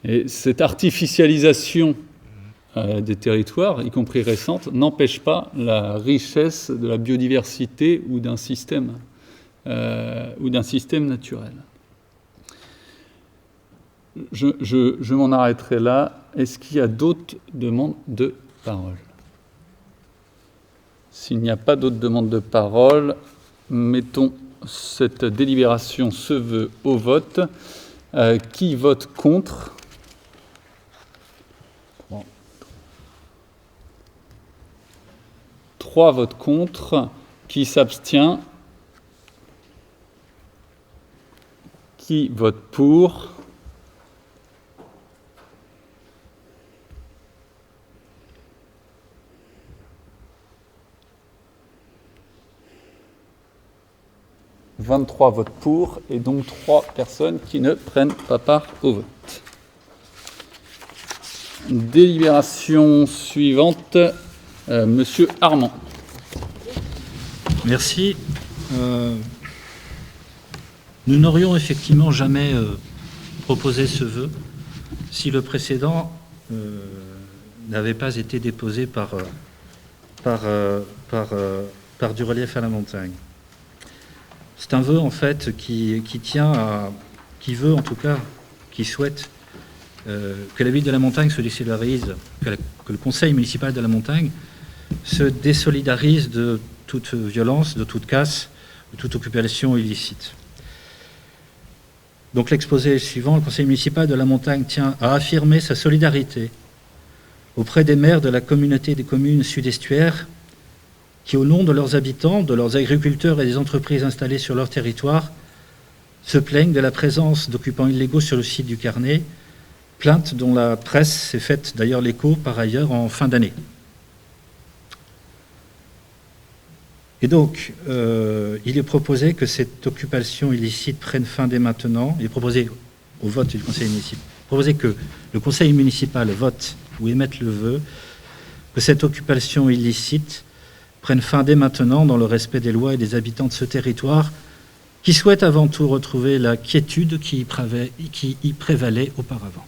Et cette artificialisation des territoires, y compris récente, n'empêche pas la richesse de la biodiversité ou d'un système ou d'un système naturel. Je m'en arrêterai là. Est-ce qu'il y a d'autres demandes de parole? S'il n'y a pas d'autres demandes de parole, mettons cette délibération, ce vœu, au vote. Qui vote contre? 3 votes contre. Qui s'abstient? Qui vote pour? « 23 votes pour et donc 3 personnes qui ne prennent pas part au vote. » Délibération suivante, Monsieur Armand. Merci. Nous n'aurions effectivement jamais proposé ce vœu si le précédent n'avait pas été déposé par du relief à la montagne. C'est un vœu en fait qui veut en tout cas, qui souhaite que la ville de la Montagne se désolidarise, que le conseil municipal de la Montagne se désolidarise de toute violence, de toute casse, de toute occupation illicite. Donc l'exposé est le suivant: le conseil municipal de la Montagne tient à affirmer sa solidarité auprès des maires de la communauté des communes sud-estuaires qui, au nom de leurs habitants, de leurs agriculteurs et des entreprises installées sur leur territoire, se plaignent de la présence d'occupants illégaux sur le site du Carnet, plainte dont la presse s'est faite d'ailleurs l'écho par ailleurs en fin d'année. Et donc, il est proposé que cette occupation illicite prenne fin dès maintenant. Il est proposé au vote du conseil municipal, proposé que le conseil municipal vote ou émette le vœu que cette occupation illicite prenne fin dès maintenant dans le respect des lois et des habitants de ce territoire qui souhaitent avant tout retrouver la quiétude qui y prévalait auparavant.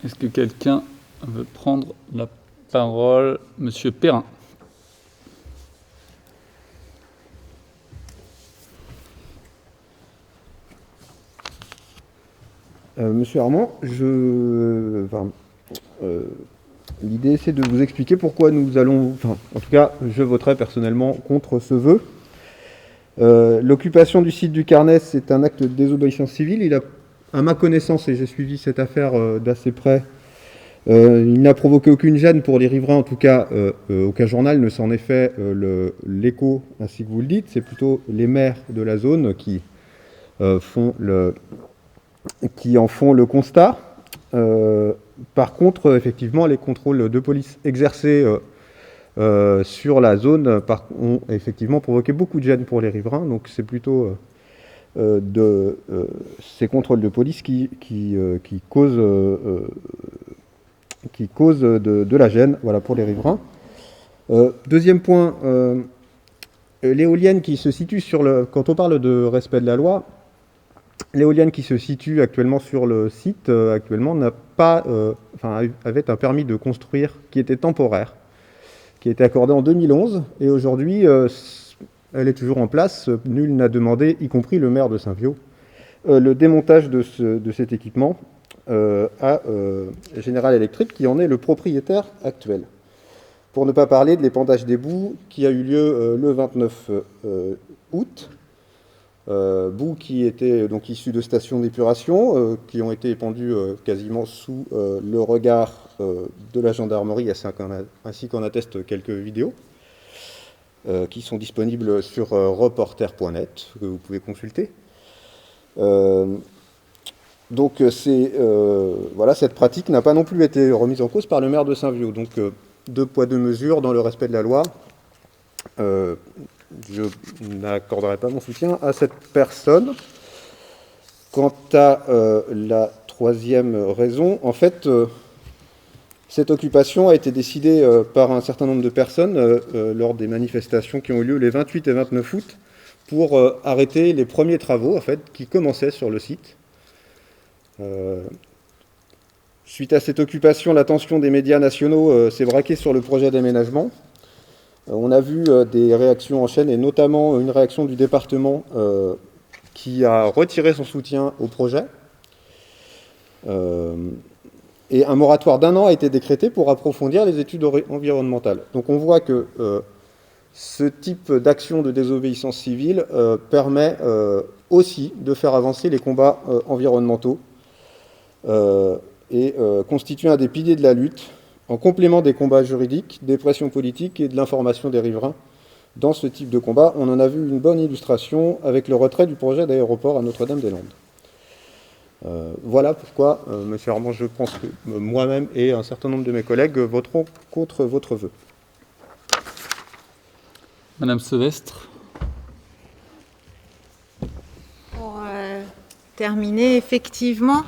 Est-ce que quelqu'un veut prendre la parole? Monsieur Perrin. Monsieur Armand, l'idée c'est de vous expliquer pourquoi nous allons, en tout cas je voterai personnellement contre ce vœu. L'occupation du site du Carnet, c'est un acte de désobéissance civile. Il a, à ma connaissance, et j'ai suivi cette affaire d'assez près, il n'a provoqué aucune gêne pour les riverains, en tout cas aucun journal ne s'en est fait l'écho ainsi que vous le dites. C'est plutôt les maires de la zone qui en font le constat. Par contre, effectivement, les contrôles de police exercés sur la zone ont effectivement provoqué beaucoup de gêne pour les riverains. Donc c'est plutôt ces contrôles de police qui causent de la gêne, voilà, pour les riverains. Deuxième point, l'éolienne qui se situe quand on parle de respect de la loi, l'éolienne qui se situe actuellement sur le site actuellement avait un permis de construire qui était temporaire, qui a été accordé en 2011, et aujourd'hui elle est toujours en place. Nul n'a demandé, y compris le maire de Saint-Viaud, le démontage de cet équipement à General Electric, qui en est le propriétaire actuel. Pour ne pas parler de l'épandage des boues qui a eu lieu le 29 août, boues qui étaient donc issues de stations d'épuration, qui ont été épandues quasiment sous le regard de la gendarmerie, ainsi qu'en attestent quelques vidéos, qui sont disponibles sur reporter.net, que vous pouvez consulter. Donc voilà, cette pratique n'a pas non plus été remise en cause par le maire de Saint-Viaud. Donc 2 poids 2 mesures dans le respect de la loi. Je n'accorderai pas mon soutien à cette personne. Quant à la troisième raison, en fait, cette occupation a été décidée par un certain nombre de personnes lors des manifestations qui ont eu lieu les 28 et 29 août pour arrêter les premiers travaux en fait, qui commençaient sur le site. Suite à cette occupation, l'attention des médias nationaux s'est braquée sur le projet d'aménagement. On a vu des réactions en chaîne, et notamment une réaction du département qui a retiré son soutien au projet. Et un moratoire d'1 an a été décrété pour approfondir les études environnementales. Donc on voit que ce type d'action de désobéissance civile permet aussi de faire avancer les combats environnementaux et constitue un des piliers de la lutte, en complément des combats juridiques, des pressions politiques et de l'information des riverains. Dans ce type de combat, on en a vu une bonne illustration avec le retrait du projet d'aéroport à Notre-Dame-des-Landes. Voilà pourquoi, Monsieur Armand, je pense que moi-même et un certain nombre de mes collègues voteront contre votre vœu. Madame Sevestre. Pour terminer, effectivement,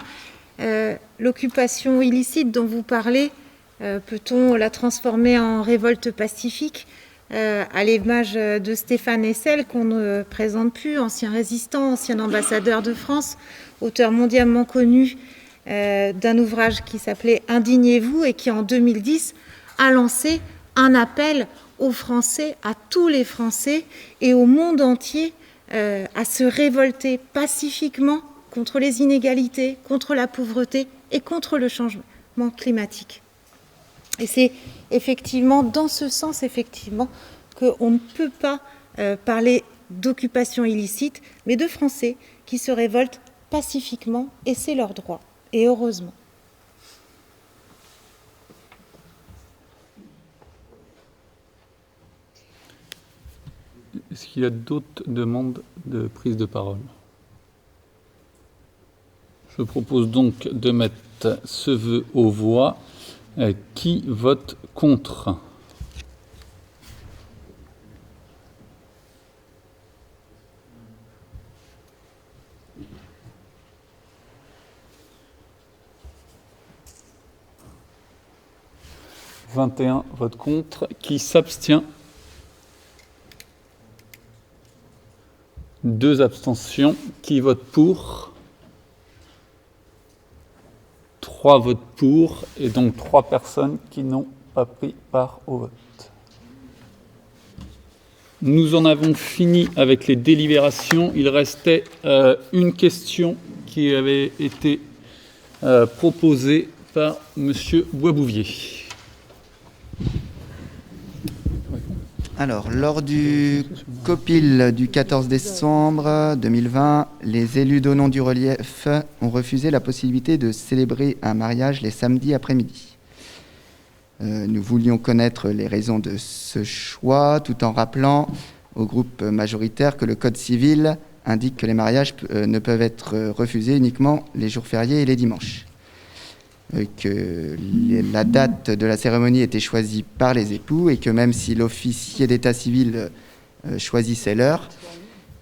l'occupation illicite dont vous parlez, peut-on la transformer en révolte pacifique à l'image de Stéphane Hessel, qu'on ne présente plus, ancien résistant, ancien ambassadeur de France, auteur mondialement connu d'un ouvrage qui s'appelait « Indignez-vous » et qui, en 2010, a lancé un appel aux Français, à tous les Français et au monde entier à se révolter pacifiquement contre les inégalités, contre la pauvreté et contre le changement climatique. Et c'est effectivement dans ce sens, effectivement, qu'on ne peut pas parler d'occupation illicite, mais de Français qui se révoltent pacifiquement, et c'est leur droit, et heureusement. Est-ce qu'il y a d'autres demandes de prise de parole? Je propose donc de mettre ce vœu aux voix. Qui vote contre? « 21 votes contre. Qui s'abstient? 2 abstentions. Qui vote pour? 3 votes pour, et donc 3 personnes qui n'ont pas pris part au vote. Nous en avons fini avec les délibérations. Il restait une question qui avait été proposée par Monsieur Boisbouvier. Alors, lors du COPIL du 14 décembre 2020, les élus donnants du relief ont refusé la possibilité de célébrer un mariage les samedis après-midi. Nous voulions connaître les raisons de ce choix, tout en rappelant au groupe majoritaire que le Code civil indique que les mariages ne peuvent être refusés uniquement les jours fériés et les dimanches. Que la date de la cérémonie était choisie par les époux et que même si l'officier d'état civil choisissait l'heure,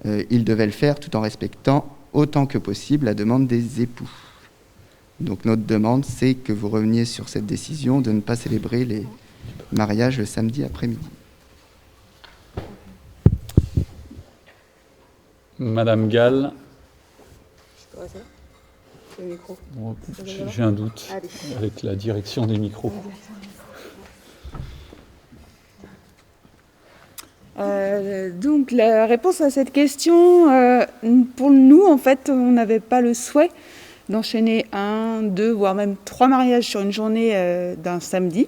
il devait le faire tout en respectant autant que possible la demande des époux. Donc notre demande, c'est que vous reveniez sur cette décision de ne pas célébrer les mariages le samedi après-midi. Madame Gall. J'ai un doute avec la direction des micros. Donc la réponse à cette question, pour nous en fait, on n'avait pas le souhait d'enchaîner 1, 2, voire même 3 mariages sur une journée d'un samedi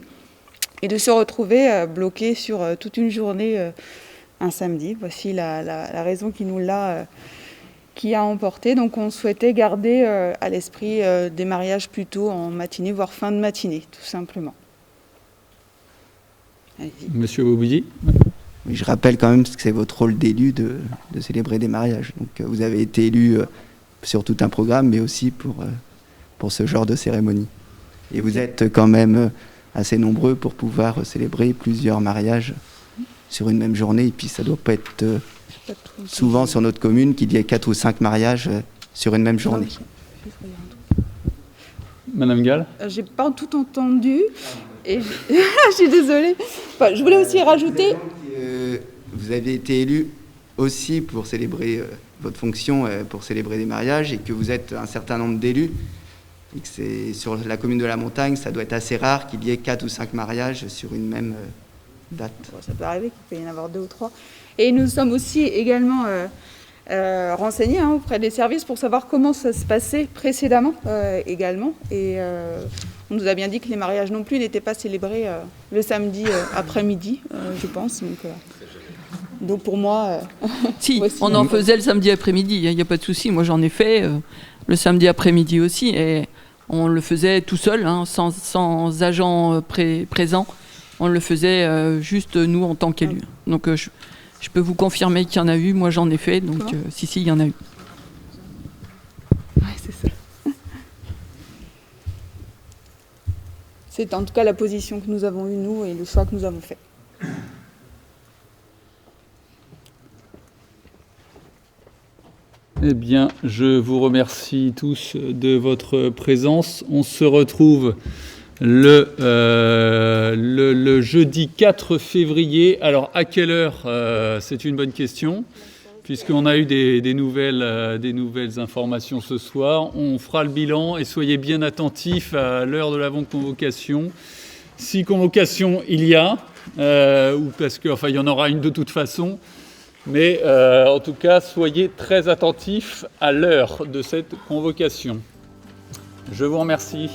et de se retrouver bloqué sur toute une journée un samedi. Voici la raison qui nous l'a qui a emporté. Donc on souhaitait garder à l'esprit des mariages plutôt en matinée, voire fin de matinée, tout simplement. Allez-y. Monsieur Boisbouvier. Oui, je rappelle quand même que c'est votre rôle d'élu de célébrer des mariages. Donc vous avez été élu sur tout un programme, mais aussi pour ce genre de cérémonie. Et vous êtes quand même assez nombreux pour pouvoir célébrer plusieurs mariages sur une même journée. Et puis ça ne doit pas être souvent sur notre commune qu'il y ait 4 ou 5 mariages sur une même journée. Madame Gall. J'ai pas tout entendu et je suis désolée. Enfin, je voulais aussi rajouter. Vous avez été élu aussi pour célébrer votre fonction, pour célébrer des mariages, et que vous êtes un certain nombre d'élus. Et que c'est sur la commune de la Montagne, ça doit être assez rare qu'il y ait 4 ou 5 mariages sur une même date. Ça peut arriver qu'il peut y en avoir 2 ou 3. Et nous sommes aussi également renseignés auprès des services pour savoir comment ça se passait précédemment également. Et on nous a bien dit que les mariages non plus n'étaient pas célébrés le samedi après-midi, je pense. Donc pour moi... si, on en faisait le samedi après-midi, il n'y a pas de souci. Moi, j'en ai fait le samedi après-midi aussi. Et on le faisait tout seul, sans agent présent. On le faisait juste nous en tant qu'élus. Donc je peux vous confirmer qu'il y en a eu. Moi, j'en ai fait. Donc si, il y en a eu. Ouais, c'est ça. C'est en tout cas la position que nous avons eue, nous, et le choix que nous avons fait. Eh bien, je vous remercie tous de votre présence. On se retrouve le jeudi 4 février. Alors, à quelle heure c'est une bonne question, puisqu'on a eu des nouvelles informations ce soir. On fera le bilan et soyez bien attentifs à l'heure de l'avant-convocation. Si convocation il y a, ou parce qu'il y en aura une de toute façon. Mais en tout cas, soyez très attentifs à l'heure de cette convocation. Je vous remercie.